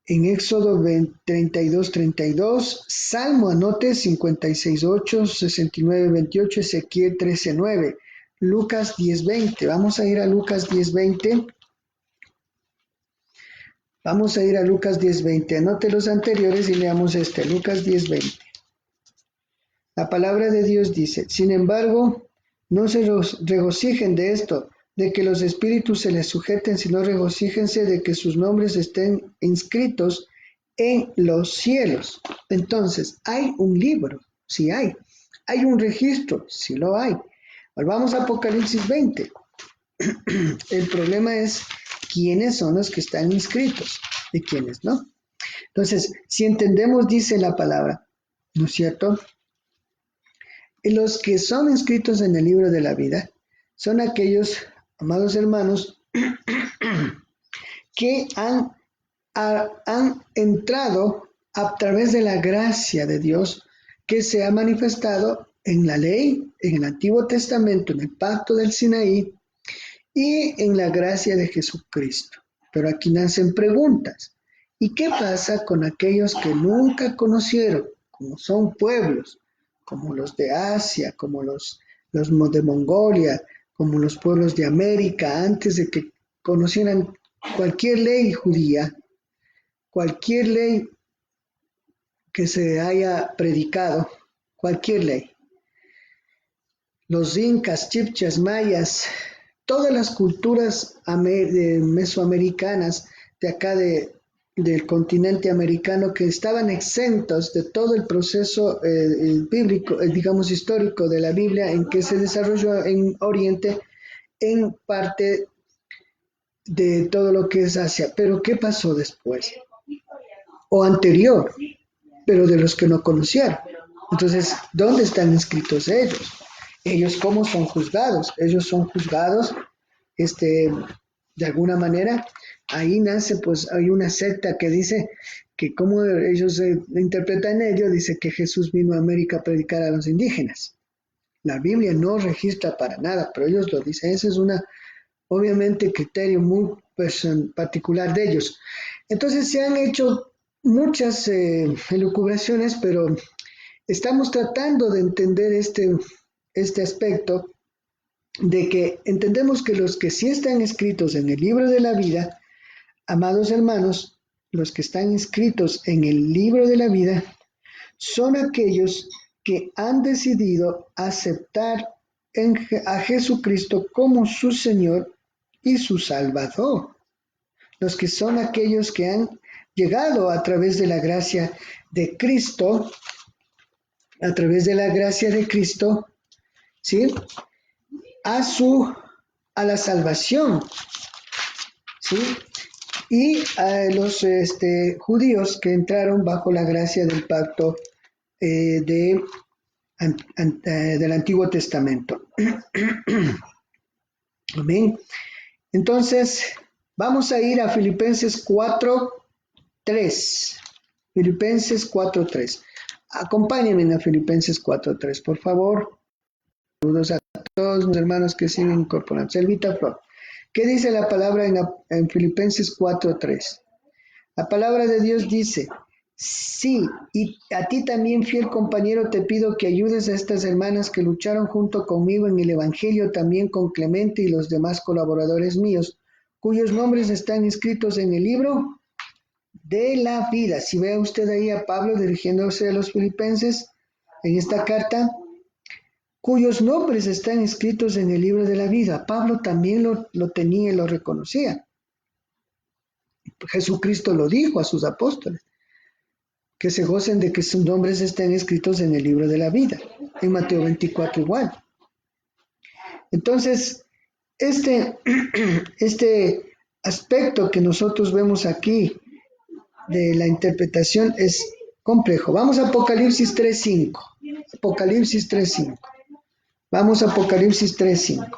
en Éxodo 32:32, Salmo, anote 56:8, 69:28, Ezequiel 13:9, Lucas 10:20. Vamos a ir a Lucas 10:20. Vamos a ir a Lucas 10:20. Anote los anteriores y leamos este, Lucas 10:20. La palabra de Dios dice, sin embargo, no se regocijen de esto, de que los espíritus se les sujeten, sino regocíjense de que sus nombres estén inscritos en los cielos. Entonces, hay un libro, sí hay. Hay un registro, sí lo hay. Volvamos a Apocalipsis 20. El problema es quiénes son los que están inscritos y quiénes no. Entonces, si entendemos, dice la palabra, ¿no es cierto? Los que son inscritos en el libro de la vida son aquellos, amados hermanos, que han entrado a través de la gracia de Dios que se ha manifestado en la ley, en el Antiguo Testamento, en el pacto del Sinaí y en la gracia de Jesucristo. Pero aquí nacen preguntas. ¿Y qué pasa con aquellos que nunca conocieron, como son pueblos, como los de Asia, como los de Mongolia, como los pueblos de América, antes de que conocieran cualquier ley judía, cualquier ley que se haya predicado, cualquier ley? Los incas, chipchas, mayas, todas las culturas mesoamericanas de acá del continente americano que estaban exentos de todo el proceso bíblico, digamos histórico de la Biblia en que se desarrolló en Oriente, en parte de todo lo que es Asia. Pero ¿qué pasó después? O anterior, pero de los que no conocieron. Entonces, ¿dónde están inscritos ellos? Ellos cómo son juzgados. Ellos son juzgados, de alguna manera. Ahí nace, pues, hay una secta que dice que como ellos interpretan ello, dice que Jesús vino a América a predicar a los indígenas. La Biblia no registra para nada, pero ellos lo dicen. Ese es obviamente, criterio muy particular de ellos. Entonces se han hecho muchas elucubraciones, pero estamos tratando de entender este aspecto de que entendemos que los que sí están escritos en el libro de la vida, amados hermanos, los que están inscritos en el libro de la vida son aquellos que han decidido aceptar a Jesucristo como su Señor y su Salvador. Los que son aquellos que han llegado a través de la gracia de Cristo, ¿sí? A la salvación, ¿sí? Y a los judíos que entraron bajo la gracia del pacto del Antiguo Testamento. Amén. Entonces, vamos a ir a Filipenses 4:3. Filipenses 4:3. Acompáñenme a Filipenses 4:3, por favor. Saludos a todos mis hermanos que se incorporan. Selvita Flor. ¿Qué dice la palabra en Filipenses 4:3? La palabra de Dios dice, sí, y a ti también, fiel compañero, te pido que ayudes a estas hermanas que lucharon junto conmigo en el Evangelio, también con Clemente y los demás colaboradores míos, cuyos nombres están inscritos en el libro de la vida. Si ve usted ahí a Pablo dirigiéndose a los filipenses en esta carta, cuyos nombres están inscritos en el libro de la vida. Pablo también lo tenía y lo reconocía. Jesucristo lo dijo a sus apóstoles, que se gocen de que sus nombres estén escritos en el libro de la vida. En Mateo 24 igual. Entonces, este aspecto que nosotros vemos aquí de la interpretación es complejo. Vamos a Apocalipsis 3.5. Apocalipsis 3.5. Vamos a Apocalipsis 3.5.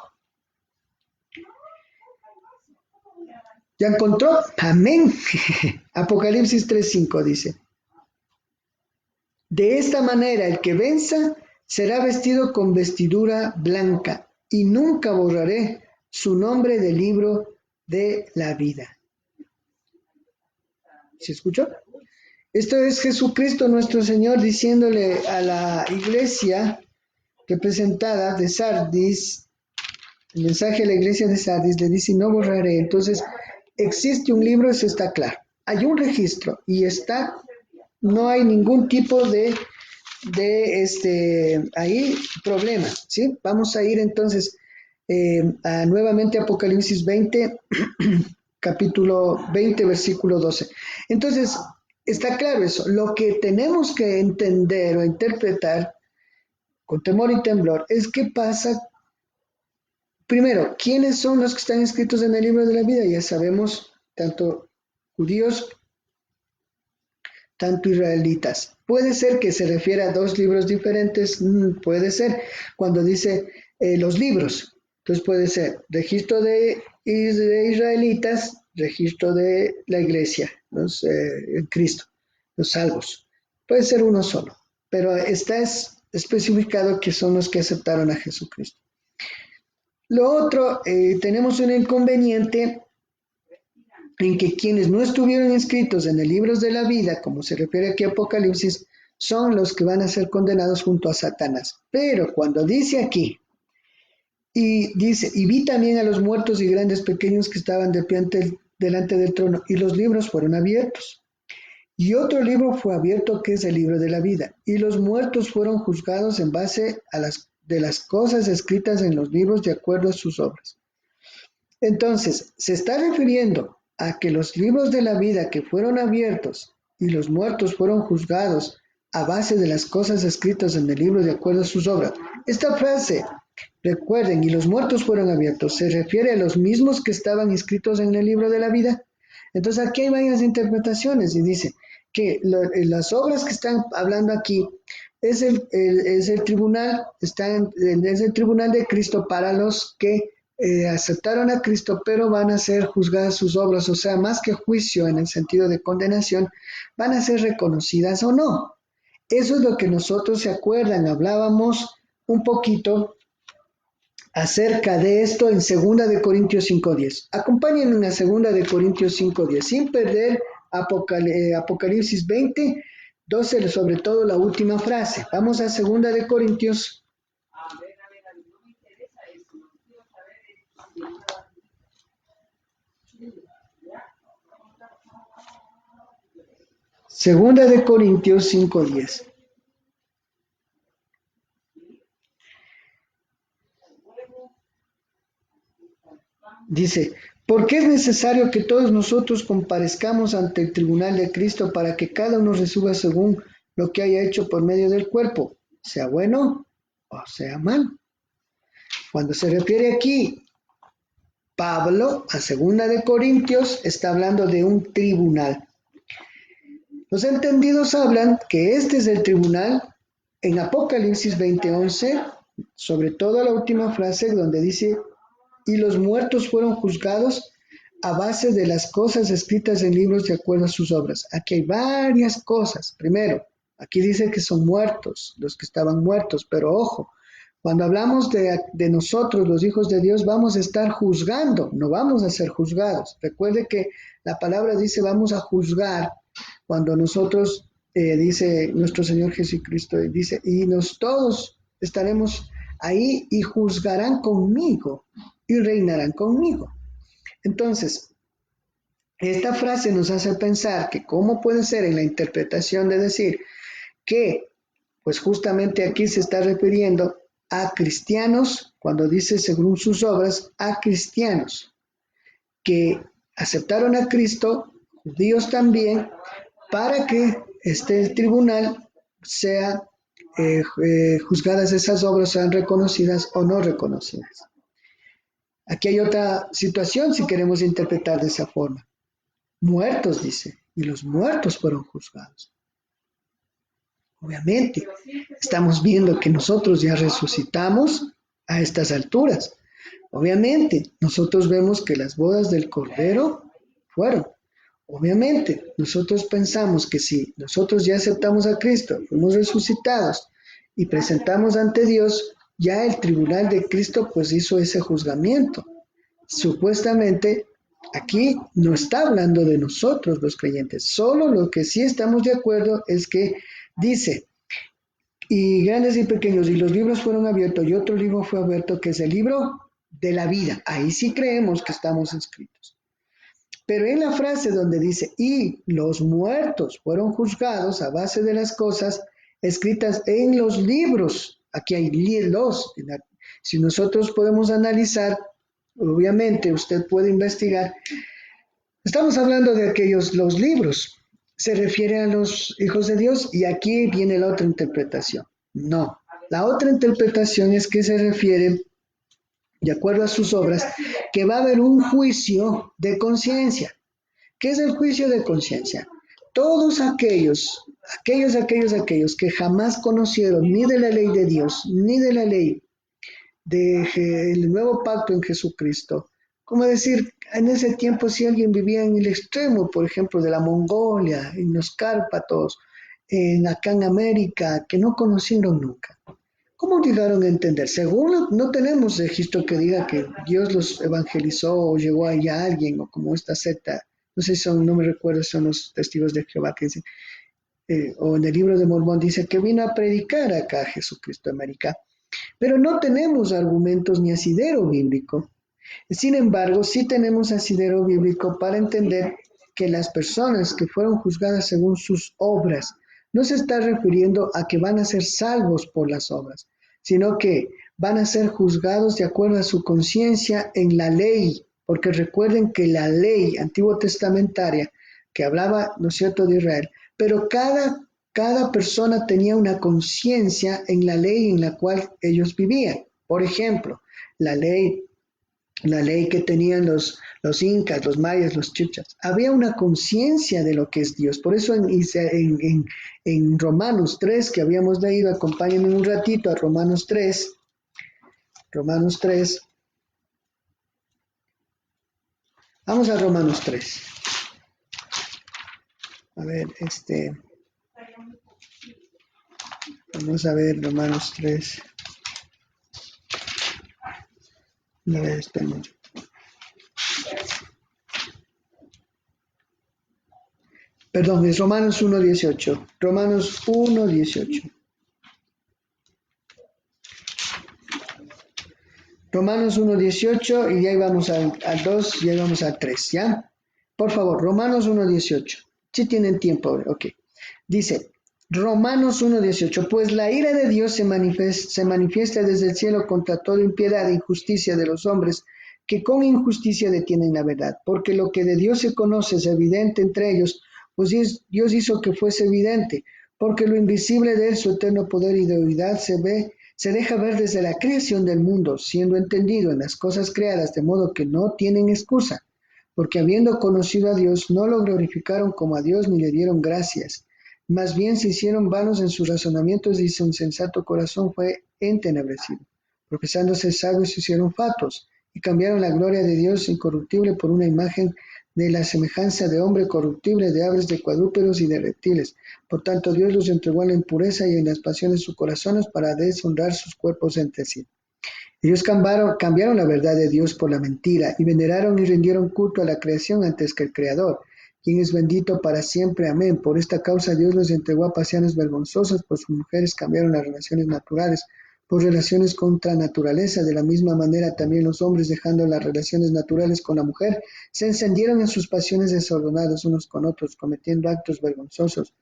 ¿Ya encontró? Amén. Apocalipsis 3.5 dice: de esta manera el que venza será vestido con vestidura blanca, y nunca borraré su nombre del libro de la vida. ¿Se escuchó? Esto es Jesucristo nuestro Señor diciéndole a la iglesia representada de Sardis, el mensaje a la iglesia de Sardis le dice: no borraré. Entonces, existe un libro, eso está claro. Hay un registro y no hay ningún tipo de ahí problema, ¿sí? Vamos a ir entonces nuevamente a Apocalipsis 20, capítulo 20, versículo 12. Entonces, está claro eso. Lo que tenemos que entender o interpretar con temor y temblor es qué pasa. Primero, ¿quiénes son los que están escritos en el libro de la vida? Ya sabemos, tanto judíos, tanto israelitas. Puede ser que se refiera a dos libros diferentes, puede ser, cuando dice los libros. Entonces puede ser registro de israelitas, registro de la iglesia, en Cristo, los salvos. Puede ser uno solo, pero está especificado que son los que aceptaron a Jesucristo. Lo otro, tenemos un inconveniente en que quienes no estuvieron inscritos en el libro de la vida, como se refiere aquí a Apocalipsis, son los que van a ser condenados junto a Satanás. Pero cuando dice aquí, y dice: y vi también a los muertos y grandes pequeños que estaban delante del trono, y los libros fueron abiertos. Y otro libro fue abierto, que es el libro de la vida, y los muertos fueron juzgados en base de las cosas escritas en los libros de acuerdo a sus obras. Entonces, se está refiriendo a que los libros de la vida que fueron abiertos y los muertos fueron juzgados a base de las cosas escritas en el libro de acuerdo a sus obras. Esta frase, recuerden, y los muertos fueron abiertos, se refiere a los mismos que estaban inscritos en el libro de la vida. Entonces aquí hay varias interpretaciones y dice que las obras que están hablando aquí es el tribunal, es el tribunal de Cristo para los que aceptaron a Cristo, pero van a ser juzgadas sus obras, o sea, más que juicio en el sentido de condenación, van a ser reconocidas o no. Eso es lo que nosotros, se acuerdan, hablábamos un poquito acerca de esto en 2 de Corintios 5:10. Acompáñenme a 2 de Corintios 5:10, sin perder Apocalipsis 20:12, sobre todo la última frase. Vamos a 2 de Corintios. Segunda de Corintios 5:10. Dice: porque es necesario que todos nosotros comparezcamos ante el tribunal de Cristo para que cada uno reciba según lo que haya hecho por medio del cuerpo, sea bueno o sea malo. Cuando se refiere aquí Pablo a 2 de Corintios, está hablando de un tribunal. Los entendidos hablan que este es el tribunal en Apocalipsis 20:11, sobre todo la última frase donde dice: y los muertos fueron juzgados a base de las cosas escritas en libros de acuerdo a sus obras. Aquí hay varias cosas. Primero, aquí dice que son muertos, los que estaban muertos, pero ojo, cuando hablamos de nosotros, los hijos de Dios, vamos a estar juzgando, no vamos a ser juzgados. Recuerde que la palabra dice vamos a juzgar cuando nosotros, dice nuestro Señor Jesucristo, dice, y todos estaremos ahí y juzgarán conmigo y reinarán conmigo. Entonces, esta frase nos hace pensar que cómo puede ser en la interpretación de decir que, pues justamente aquí se está refiriendo a cristianos, cuando dice según sus obras, a cristianos que aceptaron a Cristo judíos también, para que el tribunal sea juzgadas esas obras, sean reconocidas o no reconocidas. Aquí hay otra situación si queremos interpretar de esa forma. Muertos, dice, y los muertos fueron juzgados. Obviamente, estamos viendo que nosotros ya resucitamos a estas alturas. Obviamente, nosotros vemos que las bodas del Cordero fueron. Obviamente, nosotros pensamos que si nosotros ya aceptamos a Cristo, fuimos resucitados y presentamos ante Dios, ya el tribunal de Cristo pues hizo ese juzgamiento. Supuestamente, aquí no está hablando de nosotros los creyentes, solo lo que sí estamos de acuerdo es que dice, y grandes y pequeños, y los libros fueron abiertos, y otro libro fue abierto, que es el libro de la vida. Ahí sí creemos que estamos inscritos. Pero en la frase donde dice, y los muertos fueron juzgados a base de las cosas escritas en los libros, aquí hay los, si nosotros podemos analizar, obviamente usted puede investigar, estamos hablando de aquellos, los libros, se refiere a los hijos de Dios y aquí viene la otra interpretación. No, la otra interpretación es que se refiere, de acuerdo a sus obras, que va a haber un juicio de conciencia. ¿Qué es el juicio de conciencia? Todos aquellos que jamás conocieron ni de la ley de Dios, ni de la ley del nuevo pacto en Jesucristo. Como decir, en ese tiempo si alguien vivía en el extremo, por ejemplo, de la Mongolia, en los Cárpatos, acá en América, que no conocieron nunca. ¿Cómo llegaron a entender? Según no tenemos registro que diga que Dios los evangelizó o llegó allá a alguien, o como esta secta, no sé si son, no me recuerdo, son los testigos de Jehová que dicen, o en el libro de Mormón dice que vino a predicar acá a Jesucristo de América. Pero no tenemos argumentos ni asidero bíblico. Sin embargo, sí tenemos asidero bíblico para entender que las personas que fueron juzgadas según sus obras no se está refiriendo a que van a ser salvos por las obras, sino que van a ser juzgados de acuerdo a su conciencia en la ley, porque recuerden que la ley antiguo testamentaria que hablaba, ¿no es cierto?, de Israel, pero cada persona tenía una conciencia en la ley en la cual ellos vivían. Por ejemplo, la ley que tenían los incas, los mayas, los chichas. Había una conciencia de lo que es Dios. Por eso en Romanos 3, que habíamos leído, acompáñenme un ratito a Romanos 3. Romanos 3. Vamos a Romanos 3. A ver, vamos a ver Romanos 3. A ver, espérame. Perdón, es Romanos 1.18. Romanos 1.18. Romanos 1.18 y ahí vamos al 2 y ahí vamos al 3, ¿ya? Por favor, Romanos 1.18. Si tienen tiempo ahora, ok. Dice, Romanos 1.18, pues la ira de Dios se manifiesta desde el cielo contra toda impiedad e injusticia de los hombres que con injusticia detienen la verdad, porque lo que de Dios se conoce es evidente entre ellos, pues Dios hizo que fuese evidente, porque lo invisible de él, su eterno poder y deidad se deja ver desde la creación del mundo, siendo entendido en las cosas creadas, de modo que no tienen excusa, porque habiendo conocido a Dios, no lo glorificaron como a Dios ni le dieron gracias. Más bien se hicieron vanos en sus razonamientos y su insensato corazón fue entenebrecido. Profesándose sabios se hicieron fatuos y cambiaron la gloria de Dios incorruptible por una imagen de la semejanza de hombre corruptible, de aves, de cuadrúpedos y de reptiles. Por tanto, Dios los entregó en la impureza y en las pasiones de sus corazones para deshonrar sus cuerpos entre sí. Ellos cambiaron la verdad de Dios por la mentira y veneraron y rindieron culto a la creación antes que el Creador, quien es bendito para siempre. Amén. Por esta causa Dios los entregó a pasiones vergonzosas, pues sus mujeres cambiaron las relaciones naturales por relaciones contra naturaleza. De la misma manera también los hombres, dejando las relaciones naturales con la mujer, se encendieron en sus pasiones desordenadas unos con otros, cometiendo actos vergonzosos,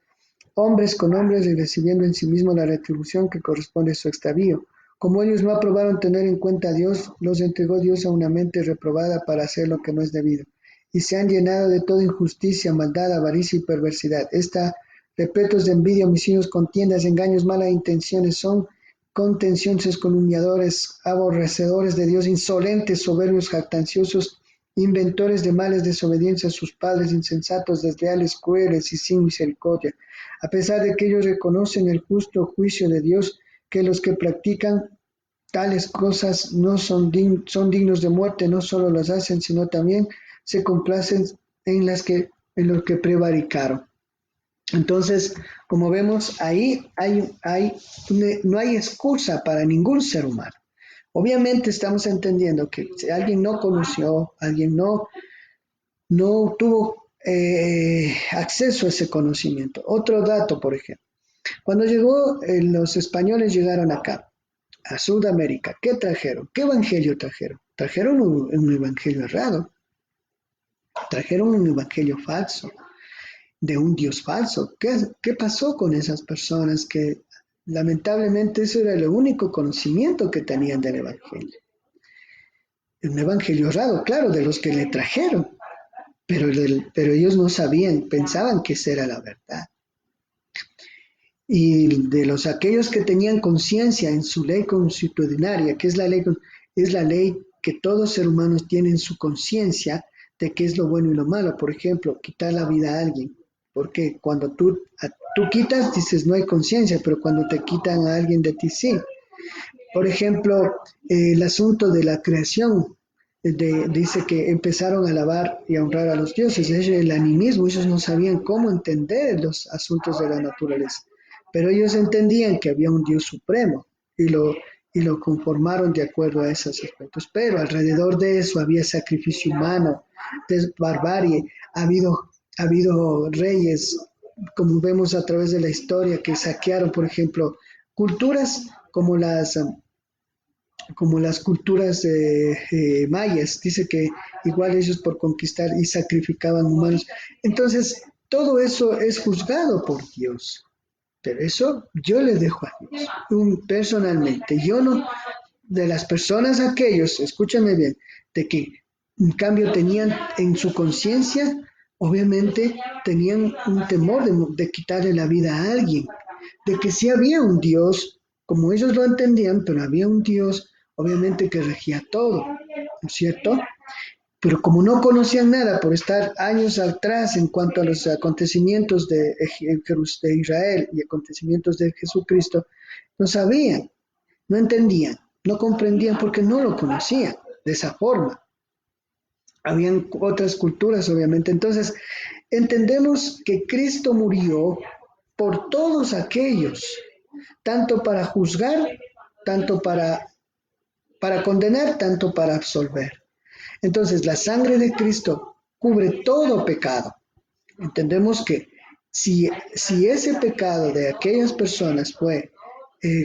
hombres con hombres, y recibiendo en sí mismo la retribución que corresponde a su extravío. Como ellos no aprobaron tener en cuenta a Dios, los entregó Dios a una mente reprobada para hacer lo que no es debido. y se han llenado de toda injusticia, maldad, avaricia y perversidad. Está repletos de envidia, homicidios, contiendas, engaños, malas intenciones, son contenciosos, calumniadores, aborrecedores de Dios, insolentes, soberbios, jactanciosos, inventores de males, desobediencia a sus padres, insensatos, desleales, crueles y sin misericordia. A pesar de que ellos reconocen el justo juicio de Dios, que los que practican tales cosas no son dignos de muerte, no solo las hacen, sino también se complacen en lo que prevaricaron. Entonces, como vemos, ahí no hay excusa para ningún ser humano. Obviamente estamos entendiendo que si alguien no conoció, alguien no tuvo acceso a ese conocimiento. Otro dato, por ejemplo, cuando los españoles llegaron acá, a Sudamérica, ¿qué trajeron? ¿Qué evangelio trajeron? Trajeron un evangelio errado, trajeron un evangelio falso, de un Dios falso. ¿Qué pasó con esas personas que lamentablemente eso era el único conocimiento que tenían del evangelio? Un evangelio errado, claro, de los que le trajeron, pero ellos no sabían, pensaban que esa era la verdad. Y de aquellos que tenían conciencia en su ley consuetudinaria, que es la ley que todo ser humano tiene en su conciencia de qué es lo bueno y lo malo. Por ejemplo, quitar la vida a alguien, porque cuando tú quitas, dices no hay conciencia, pero cuando te quitan a alguien de ti, sí. Por ejemplo, el asunto de la creación, dice que empezaron a alabar y a honrar a los dioses, es el animismo, ellos no sabían cómo entender los asuntos de la naturaleza, pero ellos entendían que había un Dios supremo y lo conformaron de acuerdo a esos aspectos, pero alrededor de eso había sacrificio humano, barbarie, ha habido reyes, como vemos a través de la historia, que saquearon, por ejemplo, culturas como las culturas mayas, dice que igual ellos por conquistar y sacrificaban humanos. Entonces, todo eso es juzgado por Dios. Pero eso yo le dejo a Dios, personalmente. Yo no, de las personas aquellos, escúchame bien, de que en cambio tenían en su conciencia, obviamente tenían un temor de quitarle la vida a alguien, de que sí había un Dios, como ellos lo entendían, pero había un Dios, obviamente que regía todo, ¿no es cierto? Pero como no conocían nada por estar años atrás en cuanto a los acontecimientos de Israel y acontecimientos de Jesucristo, no sabían, no entendían, no comprendían porque no lo conocían de esa forma. Habían otras culturas, obviamente. Entonces, entendemos que Cristo murió por todos aquellos, tanto para juzgar, tanto para condenar, tanto para absolver. Entonces, la sangre de Cristo cubre todo pecado. Entendemos que si ese pecado de aquellas personas fue,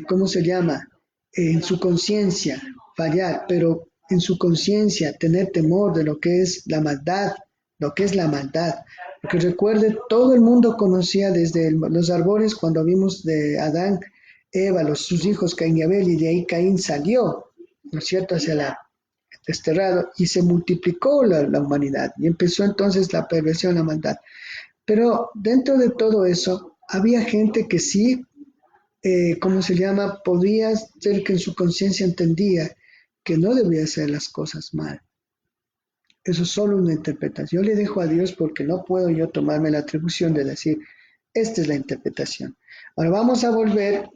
¿cómo se llama? En su conciencia fallar, pero en su conciencia tener temor de lo que es la maldad, lo que es la maldad. Porque recuerde, todo el mundo conocía desde los árboles cuando vimos de Adán, Eva, sus hijos Caín y Abel, y de ahí Caín salió, ¿no es cierto?, hacia la desterrado y se multiplicó la humanidad y empezó entonces la perversión, la maldad. Pero dentro de todo eso había gente que sí, ¿cómo se llama? Podía ser que en su conciencia entendía que no debía hacer las cosas mal. Eso es solo una interpretación. Yo le dejo a Dios porque no puedo yo tomarme la atribución de decir, esta es la interpretación. Ahora vamos a volver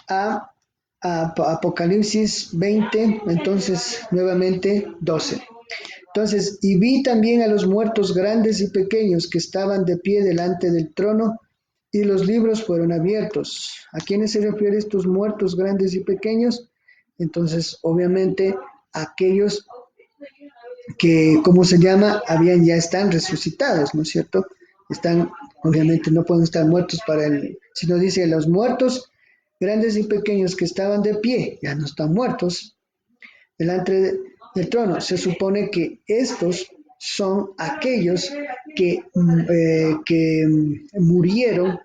a Apocalipsis 20, entonces nuevamente 12. Entonces, y vi también a los muertos grandes y pequeños que estaban de pie delante del trono, y los libros fueron abiertos. ¿A quiénes se refieren estos muertos grandes y pequeños? Entonces, obviamente, aquellos que, ¿cómo se llama? Ya están resucitados, ¿no es cierto? Están, obviamente, no pueden estar muertos sino dice los muertos grandes y pequeños que estaban de pie, ya no están muertos, delante del trono. Se supone que estos son aquellos que murieron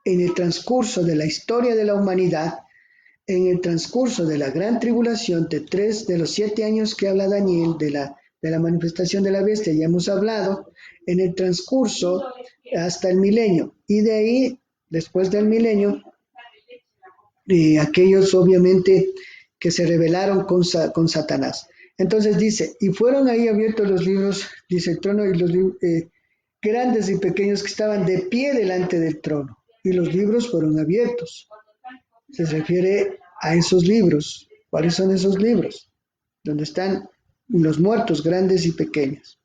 en el transcurso de la historia de la humanidad, en el transcurso de la gran tribulación de los 7 años que habla Daniel, de de la manifestación de la bestia ya hemos hablado, en el transcurso hasta el milenio. Y de ahí, después del milenio, aquellos obviamente que se rebelaron con Satanás. Entonces dice, y fueron ahí abiertos los libros, dice el trono, y los grandes y pequeños que estaban de pie delante del trono. Y los libros fueron abiertos. Se refiere a esos libros. ¿Cuáles son esos libros? Donde están los muertos, grandes y pequeños.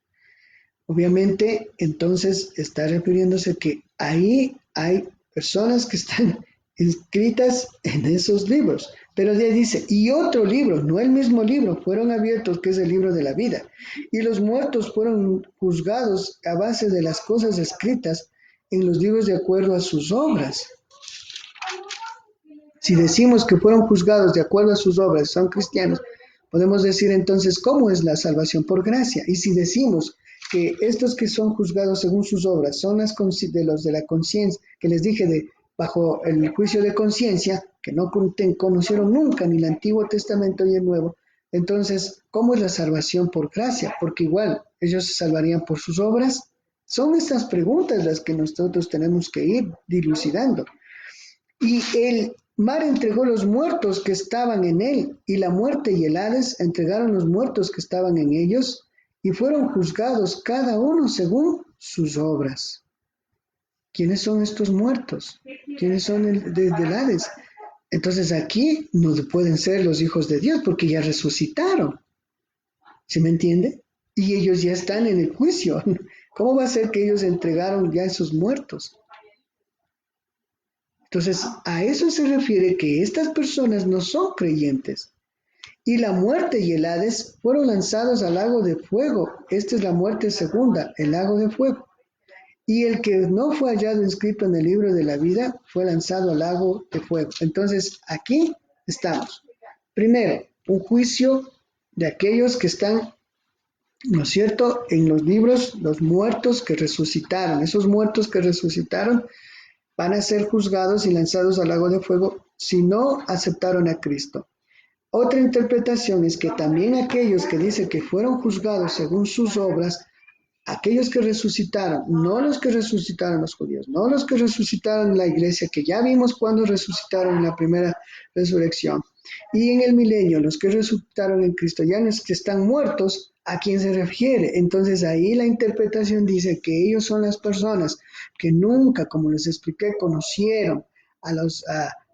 Obviamente, entonces está refiriéndose que ahí hay personas que están inscritas en esos libros. Pero ya dice, y otro libro, no el mismo libro, fueron abiertos, que es el libro de la vida. Y los muertos fueron juzgados a base de las cosas escritas en los libros de acuerdo a sus obras. Si decimos que fueron juzgados de acuerdo a sus obras, son cristianos, podemos decir entonces, ¿cómo es la salvación? Por gracia. Y si decimos que estos que son juzgados según sus obras son de los de la conciencia, que les dije bajo el juicio de conciencia, que no conocieron nunca ni el Antiguo Testamento ni el Nuevo, entonces, ¿cómo es la salvación por gracia? Porque igual ellos se salvarían por sus obras. Son estas preguntas las que nosotros tenemos que ir dilucidando. Y el mar entregó los muertos que estaban en él, y la muerte y el Hades entregaron los muertos que estaban en ellos, y fueron juzgados cada uno según sus obras. ¿Quiénes son estos muertos? ¿Quiénes son del Hades? Entonces aquí no pueden ser los hijos de Dios porque ya resucitaron. ¿Sí me entiende? Y ellos ya están en el juicio. ¿Cómo va a ser que ellos entregaron ya esos muertos? Entonces, a eso se refiere que estas personas no son creyentes. Y la muerte y el Hades fueron lanzados al lago de fuego. Esta es la muerte segunda, el lago de fuego. Y el que no fue hallado inscrito en el libro de la vida fue lanzado al lago de fuego. Entonces, aquí estamos. Primero, un juicio de aquellos que están, ¿no es cierto?, en los libros, los muertos que resucitaron. Esos muertos que resucitaron van a ser juzgados y lanzados al lago de fuego si no aceptaron a Cristo. Otra interpretación es que también aquellos que dicen que fueron juzgados según sus obras, aquellos que resucitaron, no los que resucitaron los judíos, no los que resucitaron la iglesia, que ya vimos cuando resucitaron en la primera resurrección, y en el milenio, los que resucitaron en Cristo, ya los que están muertos, ¿a quién se refiere? Entonces ahí la interpretación dice que ellos son las personas que nunca, como les expliqué, conocieron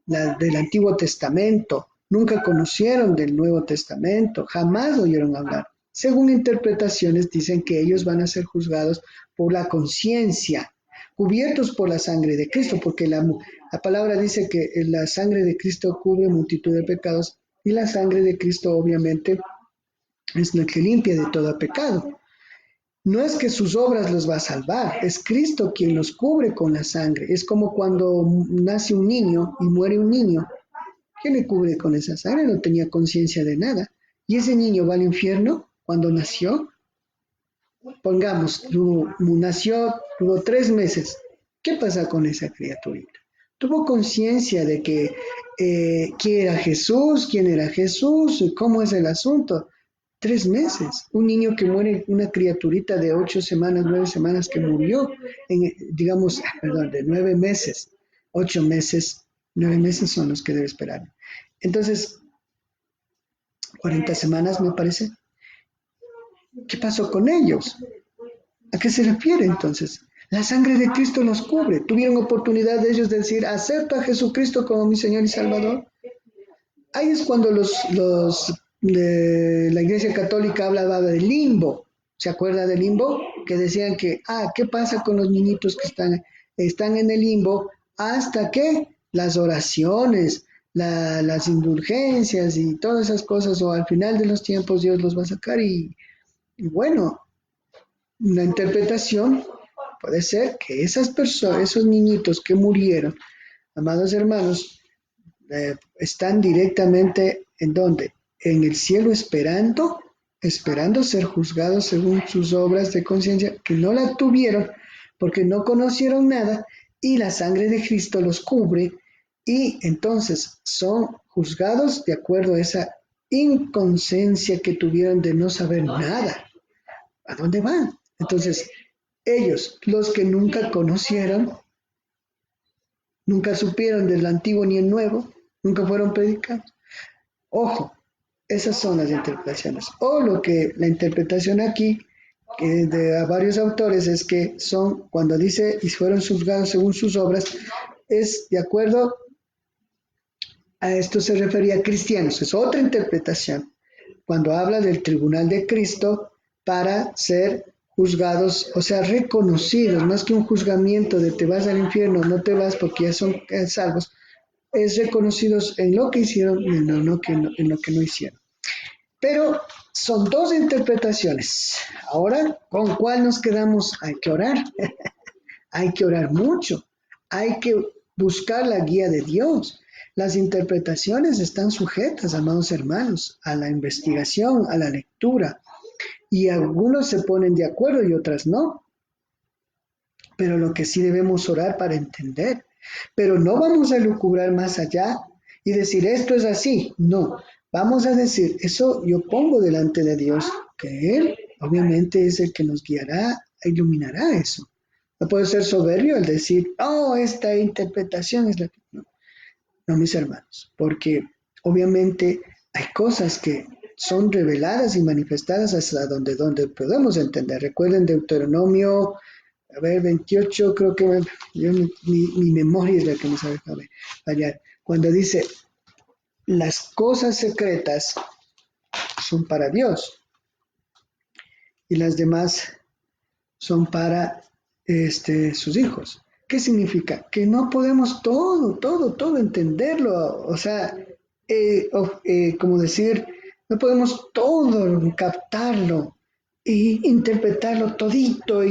del Antiguo Testamento, nunca conocieron del Nuevo Testamento, jamás oyeron hablar. Según interpretaciones, dicen que ellos van a ser juzgados por la conciencia, cubiertos por la sangre de Cristo, porque la palabra dice que la sangre de Cristo cubre multitud de pecados, y la sangre de Cristo obviamente es la que limpia de todo pecado. No es que sus obras los va a salvar, es Cristo quien los cubre con la sangre. Es como cuando nace un niño y muere un niño. ¿Qué le cubre con esa sangre? No tenía conciencia de nada. ¿Y ese niño va al infierno cuando nació? Pongamos, nació, tuvo 3 meses. ¿Qué pasa con esa criaturita? Tuvo conciencia de que quién era Jesús, cómo es el asunto. 3 meses. Un niño que muere, una criaturita de 8 semanas, 9 semanas que murió, de 9 meses, 8 meses, 9 meses son los que debe esperar. Entonces, 40 semanas me parece. ¿Qué pasó con ellos? ¿A qué se refiere entonces? La sangre de Cristo los cubre. ¿Tuvieron oportunidad de ellos de decir, acepto a Jesucristo como mi Señor y Salvador? Ahí es cuando los de la Iglesia Católica hablaba del limbo. ¿Se acuerda del limbo? Que decían que, ¿qué pasa con los niñitos que están en el limbo hasta que las oraciones, las indulgencias y todas esas cosas, o al final de los tiempos Dios los va a sacar? Y bueno, una interpretación puede ser que esas personas, esos niñitos que murieron, amados hermanos, están directamente ¿en dónde? En el cielo esperando ser juzgados según sus obras de conciencia, que no la tuvieron porque no conocieron nada, y la sangre de Cristo los cubre, y entonces son juzgados de acuerdo a esa inconsciencia que tuvieron de no saber nada. ¿A dónde van? Entonces, ellos, los que nunca conocieron, nunca supieron del antiguo ni el nuevo, nunca fueron predicados. Ojo, esas son las interpretaciones. O lo que la interpretación aquí que de varios autores es que son, cuando dice y fueron juzgados según sus obras, es de acuerdo a esto se refería a cristianos, es otra interpretación. Cuando habla del tribunal de Cristo para ser juzgados, o sea, reconocidos, más que un juzgamiento de te vas al infierno, no te vas porque ya son salvos, es reconocidos en lo que hicieron y en lo que no hicieron. Pero son dos interpretaciones. Ahora, ¿con cuál nos quedamos? Hay que orar. Hay que orar mucho. Hay que buscar la guía de Dios. Las interpretaciones están sujetas, amados hermanos, a la investigación, a la lectura. Y algunos se ponen de acuerdo y otras no. Pero lo que sí debemos orar para entender. Pero no vamos a lucubrar más allá y decir esto es así. No, vamos a decir, eso yo pongo delante de Dios, que Él obviamente es el que nos guiará, iluminará eso. No puede ser soberbio al decir, oh, esta interpretación es la que... No, no, mis hermanos, porque obviamente hay cosas que son reveladas y manifestadas hasta donde podemos entender. Recuerden Deuteronomio, a ver, 28, creo que mi memoria es la que me sabe fallar. Cuando dice, las cosas secretas son para Dios y las demás son para sus hijos. ¿Qué significa? Que no podemos todo entenderlo. O sea, como decir, no podemos todo captarlo e interpretarlo todito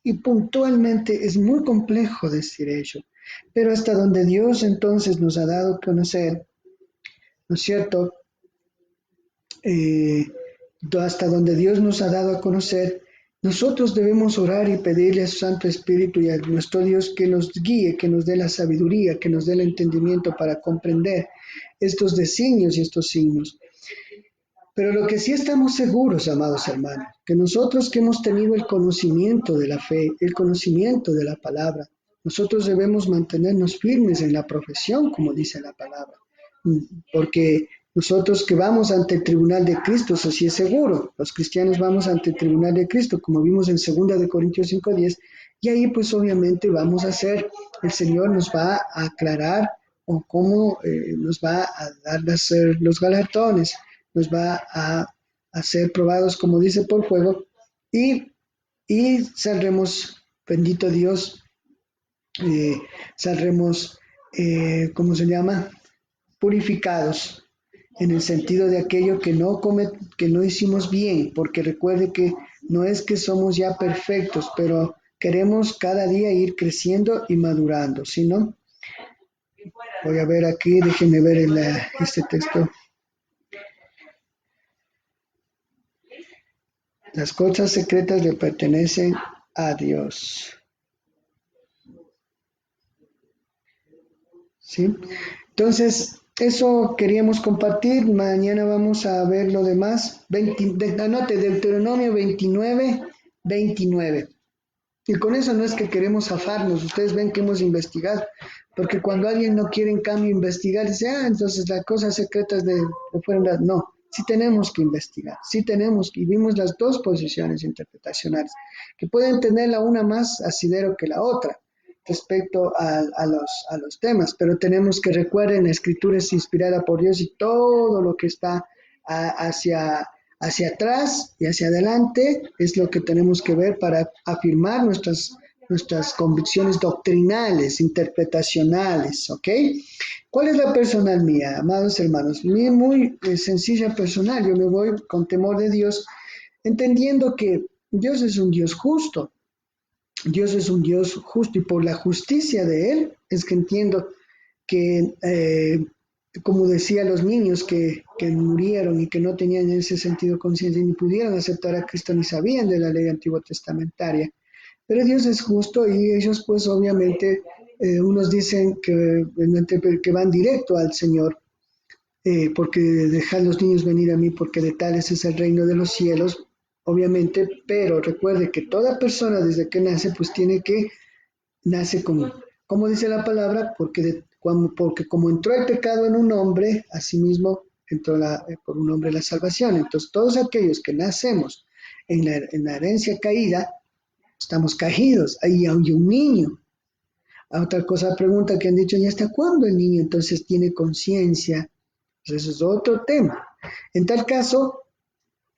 y puntualmente. Es muy complejo decir ello. Pero hasta donde Dios entonces nos ha dado a conocer, ¿no es cierto? Eh, hasta donde Dios nos ha dado a conocer, nosotros debemos orar y pedirle a su Santo Espíritu y a nuestro Dios que nos guíe, que nos dé la sabiduría, que nos dé el entendimiento para comprender estos designios y estos signos. Pero lo que sí estamos seguros, amados hermanos, que nosotros que hemos tenido el conocimiento de la fe, el conocimiento de la palabra, nosotros debemos mantenernos firmes en la profesión, como dice la palabra, porque nosotros que vamos ante el tribunal de Cristo, eso sí es seguro, los cristianos vamos ante el tribunal de Cristo, como vimos en 2 Corintios 5:10, y ahí pues obviamente vamos a hacer, el Señor nos va a aclarar o cómo nos va a dar los galardones, nos va a ser probados, como dice, por fuego, y, y saldremos, bendito Dios, saldremos, ¿cómo se llama? Purificados, en el sentido de aquello que no hicimos bien, porque recuerde que no es que somos ya perfectos, pero queremos cada día ir creciendo y madurando, ¿sí no? Voy a ver aquí, déjenme ver este texto. Las cosas secretas le pertenecen a Dios. ¿Sí? Entonces, eso queríamos compartir. Mañana vamos a ver lo demás. Anote Deuteronomio 29:29. Y con eso no es que queremos zafarnos. Ustedes ven que hemos investigado. Porque cuando alguien no quiere en cambio investigar, dice, entonces las cosas secretas fueron las... No, sí tenemos que investigar. Sí tenemos que... Y vimos las dos posiciones interpretacionales, que pueden tener la una más asidero que la otra respecto a los temas, pero tenemos que recuerden, la escritura es inspirada por Dios y todo lo que está hacia atrás y hacia adelante es lo que tenemos que ver para afirmar nuestras convicciones doctrinales, interpretacionales, ¿ok? ¿Cuál es la personal mía, amados hermanos? Muy sencilla personal, yo me voy con temor de Dios, entendiendo que Dios es un Dios justo. Dios es un Dios justo y por la justicia de Él es que entiendo que, como decía los niños que murieron y que no tenían en ese sentido conciencia ni pudieron aceptar a Cristo ni sabían de la ley antigua testamentaria, pero Dios es justo y ellos pues obviamente unos dicen que van directo al Señor, porque dejad los niños venir a mí porque de tales es el reino de los cielos, obviamente, pero recuerde que toda persona desde que nace, pues nace como dice la palabra, porque como entró el pecado en un hombre, asimismo entró por un hombre la salvación. Entonces, todos aquellos que nacemos en la herencia caída, estamos caídos. Ahí hay un niño. Otra cosa, pregunta que han dicho, ¿y hasta cuándo el niño entonces tiene conciencia? Pues eso es otro tema. En tal caso,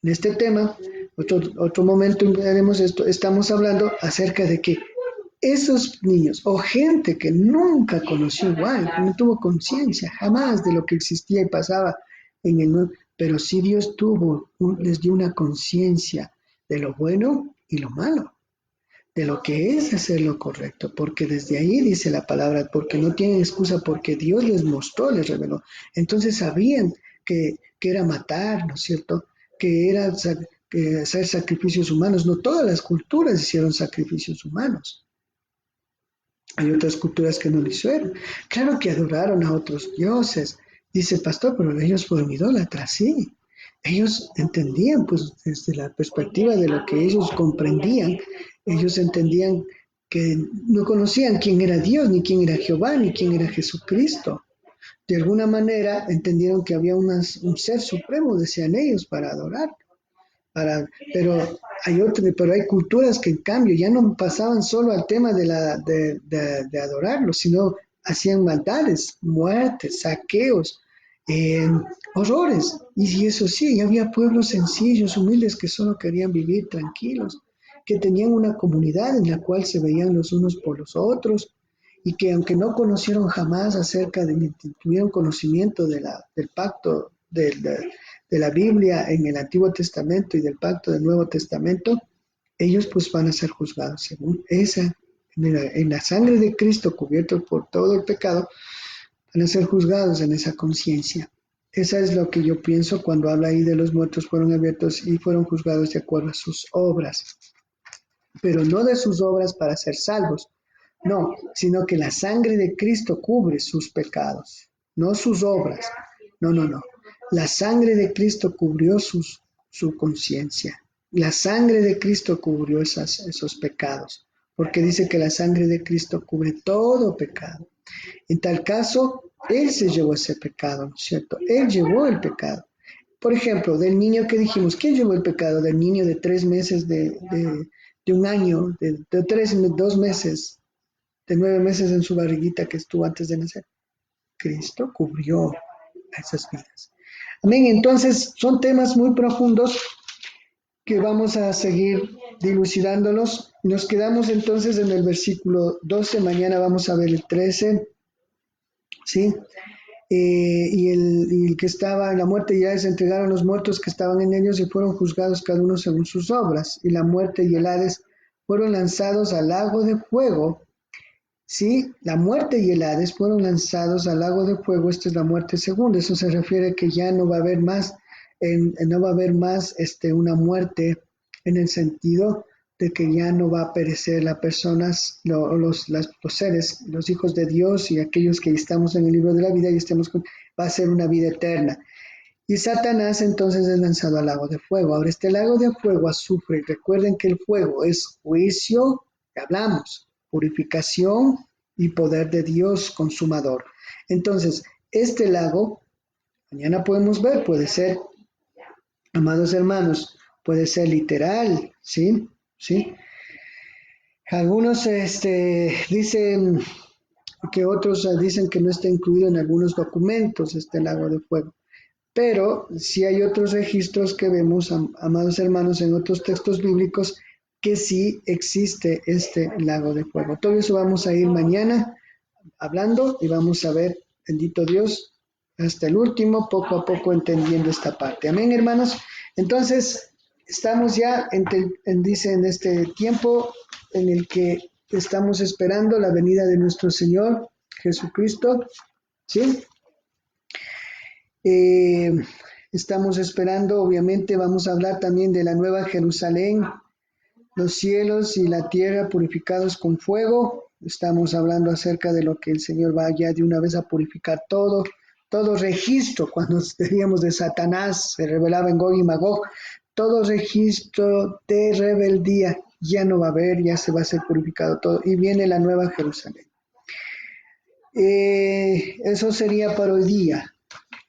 en este tema, otro momento haremos esto, estamos hablando acerca de que esos niños o gente que nunca conoció igual, que no tuvo conciencia jamás de lo que existía y pasaba en el mundo, pero sí Dios les dio una conciencia de lo bueno y lo malo, de lo que es hacer lo correcto, porque desde ahí dice la palabra, porque no tienen excusa, porque Dios les mostró, les reveló. Entonces sabían que era matar, ¿no es cierto? Que era que hacer sacrificios humanos. No todas las culturas hicieron sacrificios humanos. Hay otras culturas que no lo hicieron. Claro que adoraron a otros dioses, dice el pastor, pero ellos fueron idólatras, sí. Ellos entendían, pues desde la perspectiva de lo que ellos comprendían, ellos entendían que no conocían quién era Dios, ni quién era Jehová, ni quién era Jesucristo. De alguna manera entendieron que había un ser supremo, decían ellos, para adorar. Pero hay culturas que en cambio ya no pasaban solo al tema de adorarlo, sino hacían maldades, muertes, saqueos, eh, horrores. Y eso sí, había pueblos sencillos, humildes, que solo querían vivir tranquilos, que tenían una comunidad en la cual se veían los unos por los otros, y que aunque no conocieron jamás ni tuvieron conocimiento del pacto de la Biblia en el Antiguo Testamento y del pacto del Nuevo Testamento, ellos pues van a ser juzgados según en la sangre de Cristo cubierto por todo el pecado, van a ser juzgados en esa conciencia. Esa es lo que yo pienso cuando habla ahí de los muertos fueron abiertos y fueron juzgados de acuerdo a sus obras, pero no de sus obras para ser salvos, no, sino que la sangre de Cristo cubre sus pecados, no sus obras. No, no, no. La sangre de Cristo cubrió su conciencia. La sangre de Cristo cubrió esos pecados, porque dice que la sangre de Cristo cubre todo pecado. En tal caso, Él se llevó ese pecado, ¿no es cierto? Él llevó el pecado. Por ejemplo, del niño que dijimos, ¿quién llevó el pecado? Del niño de 3 meses, de un año, de 2 meses, de 9 meses en su barriguita que estuvo antes de nacer. Cristo cubrió a esas vidas. Amén. Entonces, son temas muy profundos que vamos a seguir dilucidándolos. Nos quedamos entonces en el versículo 12. Mañana vamos a ver el 13. ¿Sí? Y el que estaba en la muerte y Hades entregaron los muertos que estaban en ellos y fueron juzgados cada uno según sus obras. Y la muerte y el Hades fueron lanzados al lago de fuego. Sí, la muerte y el Hades fueron lanzados al lago de fuego. Esta es la muerte segunda. Eso se refiere que ya no va a haber más, no va a haber más una muerte en el sentido de que ya no va a perecer las personas, los seres, los hijos de Dios y aquellos que estamos en el libro de la vida y va a ser una vida eterna. Y Satanás entonces es lanzado al lago de fuego. Ahora, este lago de fuego, azufre, recuerden que el fuego es juicio, que hablamos, purificación y poder de Dios consumador. Entonces, este lago, mañana podemos ver, puede ser, amados hermanos, puede ser literal, ¿sí? ¿Sí? Algunos dicen que otros dicen que no está incluido en algunos documentos este lago de fuego. Pero sí hay otros registros que vemos, amados hermanos, en otros textos bíblicos, que sí existe este lago de fuego. Todo eso vamos a ir mañana hablando y vamos a ver, bendito Dios, hasta el último, poco a poco entendiendo esta parte. Amén, hermanos. Entonces, estamos ya dice en este tiempo en el que estamos esperando la venida de nuestro Señor Jesucristo, ¿sí? Estamos esperando, obviamente, vamos a hablar también de la nueva Jerusalén, los cielos y la tierra purificados con fuego. Estamos hablando acerca de lo que el Señor va ya de una vez a purificar todo registro. Cuando teníamos de Satanás, se revelaba en Gog y Magog, todo registro de rebeldía ya no va a haber, ya se va a ser purificado todo y viene la nueva Jerusalén. Eso sería para hoy día.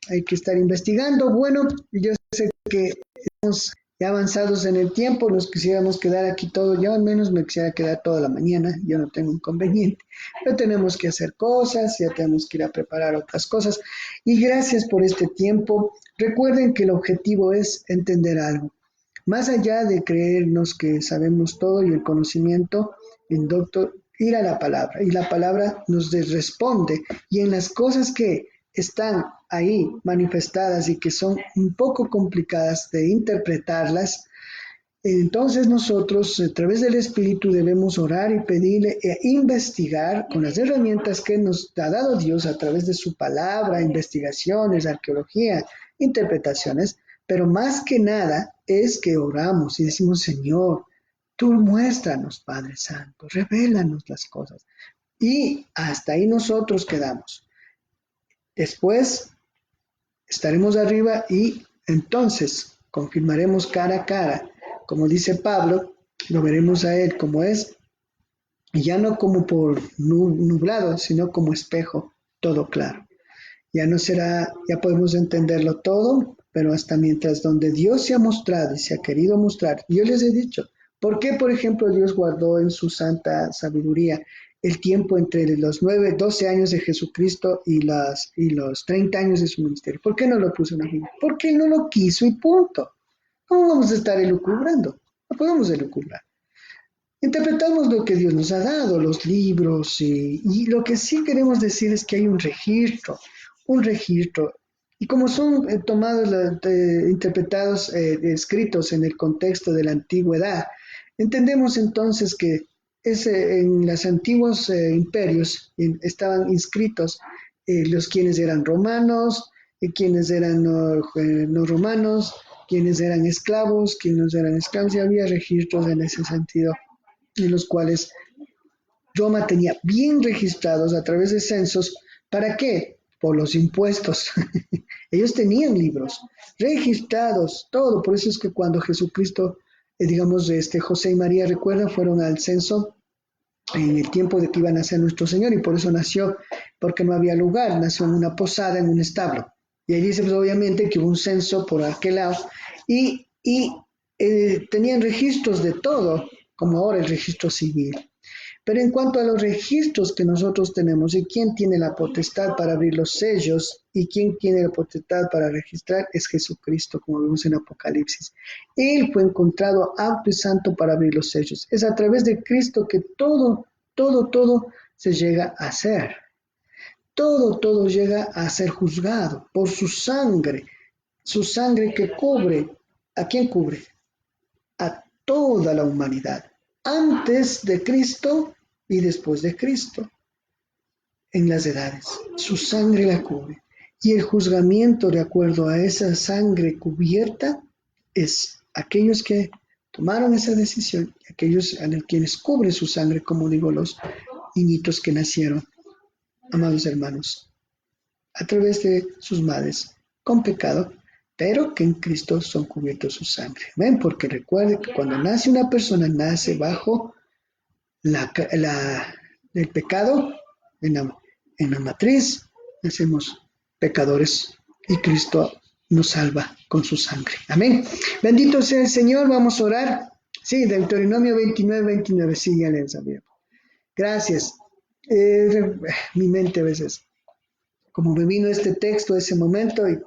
Hay que estar investigando. Bueno, yo sé que estamos ya avanzados en el tiempo, nos quisiéramos quedar aquí todo, yo al menos me quisiera quedar toda la mañana, yo no tengo inconveniente, pero tenemos que hacer cosas, ya tenemos que ir a preparar otras cosas. Y gracias por este tiempo. Recuerden que el objetivo es entender algo. Más allá de creernos que sabemos todo y el conocimiento, el doctor, ir a la palabra y la palabra nos responde y en las cosas que están ahí manifestadas y que son un poco complicadas de interpretarlas, entonces nosotros a través del Espíritu debemos orar y pedirle e investigar con las herramientas que nos ha dado Dios a través de su palabra, investigaciones, arqueología, interpretaciones, pero más que nada es que oramos y decimos, Señor, tú muéstranos, Padre Santo, revélanos las cosas. Y hasta ahí nosotros quedamos. Después estaremos arriba y entonces confirmaremos cara a cara, como dice Pablo, lo veremos a él como es, y ya no como por nublado, sino como espejo, todo claro. Ya no será, ya podemos entenderlo todo, pero hasta mientras donde Dios se ha mostrado y se ha querido mostrar. Yo les he dicho, ¿por qué, por ejemplo, Dios guardó en su santa sabiduría el tiempo entre los 9, 12 años de Jesucristo y los 30 años de su ministerio? ¿Por qué no lo puso en la Biblia? Porque Él no lo quiso y punto. ¿Cómo vamos a estar elucubrando? No podemos elucubrar. Interpretamos lo que Dios nos ha dado, los libros, y lo que sí queremos decir es que hay un registro, y como son tomados, interpretados, escritos en el contexto de la antigüedad, entendemos entonces que en los antiguos imperios estaban inscritos los quienes eran romanos, quienes eran no romanos, quienes eran esclavos, quienes eran esclavos, y había registros en ese sentido en los cuales Roma tenía bien registrados a través de censos. ¿Para qué? Por los impuestos. Ellos tenían libros registrados, todo. Por eso es que cuando Jesucristo, digamos, José y María, recuerdan, fueron al censo en el tiempo de que iba a nacer nuestro Señor y por eso nació, porque no había lugar, nació en una posada, en un establo. Y ahí dice, pues obviamente que hubo un censo por aquel lado y tenían registros de todo, como ahora el registro civil. Pero en cuanto a los registros que nosotros tenemos y quién tiene la potestad para abrir los sellos y quién tiene la potestad para registrar es Jesucristo, como vemos en Apocalipsis. Él fue encontrado apto y santo para abrir los sellos. Es a través de Cristo que todo se llega a hacer. Todo llega a ser juzgado por su sangre que cubre. ¿A quién cubre? A toda la humanidad, antes de Cristo y después de Cristo, en las edades. Su sangre la cubre. Y el juzgamiento de acuerdo a esa sangre cubierta es aquellos que tomaron esa decisión, aquellos a quienes cubre su sangre, como digo, los niñitos que nacieron, amados hermanos, a través de sus madres, con pecado, pero que en Cristo son cubiertos su sangre. ¿Ven? Porque recuerde que cuando nace una persona, nace bajo el pecado, en la matriz, nacemos pecadores y Cristo nos salva con su sangre. Amén. Bendito sea el Señor, vamos a orar. Sí, Deuteronomio 29, sí, ya les sabía. Gracias. Mi mente a veces, como me vino este texto, ese momento, y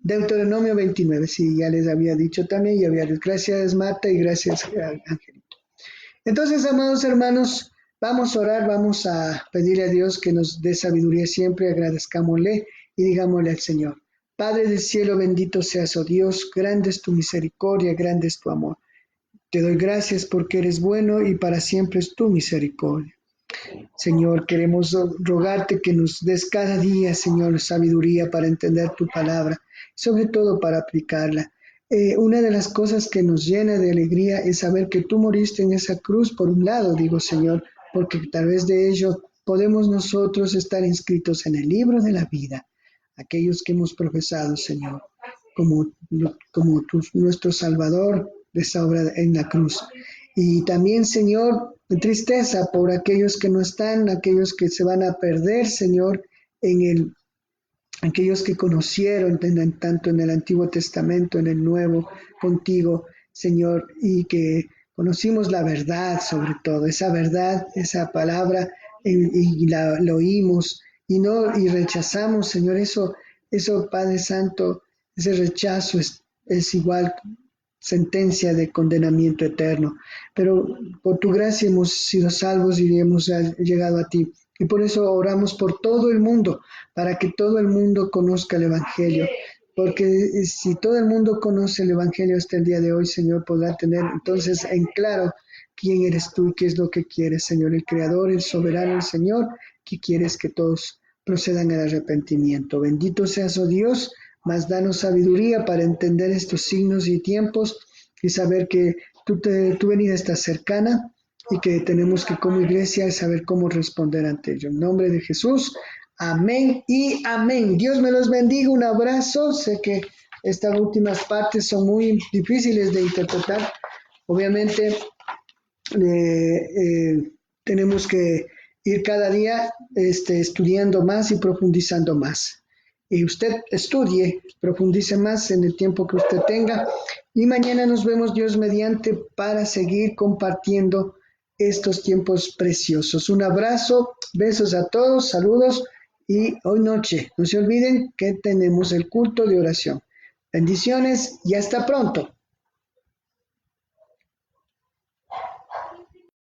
Deuteronomio 29, sí, ya les había dicho también, y había gracias Marta y gracias Angelito. Entonces, amados hermanos, vamos a orar, vamos a pedirle a Dios que nos dé sabiduría siempre, agradezcámosle y digámosle al Señor. Padre del cielo, bendito seas, oh Dios, grande es tu misericordia, grande es tu amor. Te doy gracias porque eres bueno y para siempre es tu misericordia. Señor, queremos rogarte que nos des cada día, Señor, sabiduría para entender tu palabra, sobre todo para aplicarla. Una de las cosas que nos llena de alegría es saber que tú moriste en esa cruz, por un lado, digo, Señor, porque a través de ello podemos nosotros estar inscritos en el libro de la vida, aquellos que hemos profesado, Señor. nuestro Salvador de esa obra en la cruz. Y también, Señor, tristeza por aquellos que no están, aquellos que se van a perder, Señor, aquellos que conocieron tanto en el Antiguo Testamento, en el Nuevo, contigo, Señor, y que conocimos la verdad sobre todo, esa verdad, esa palabra, y la oímos y rechazamos, Señor, eso, Padre Santo, ese rechazo es igual sentencia de condenamiento eterno. Pero por tu gracia hemos sido salvos y hemos llegado a ti. Y por eso oramos por todo el mundo, para que todo el mundo conozca el Evangelio. Porque si todo el mundo conoce el Evangelio hasta el día de hoy, Señor, podrá tener entonces en claro quién eres tú y qué es lo que quieres, Señor, el Creador, el Soberano, el Señor, que quieres que todos procedan al arrepentimiento. Bendito seas, oh Dios, mas danos sabiduría para entender estos signos y tiempos y saber que tu venida está cercana y que tenemos que como iglesia saber cómo responder ante ello. En nombre de Jesús, amén y amén. Dios me los bendiga, un abrazo. Sé que estas últimas partes son muy difíciles de interpretar. Obviamente tenemos que ir cada día estudiando más y profundizando más. Y usted estudie, profundice más en el tiempo que usted tenga. Y mañana nos vemos, Dios mediante, para seguir compartiendo estos tiempos preciosos. Un abrazo, besos a todos, saludos. Y hoy noche, no se olviden que tenemos el culto de oración. Bendiciones y hasta pronto.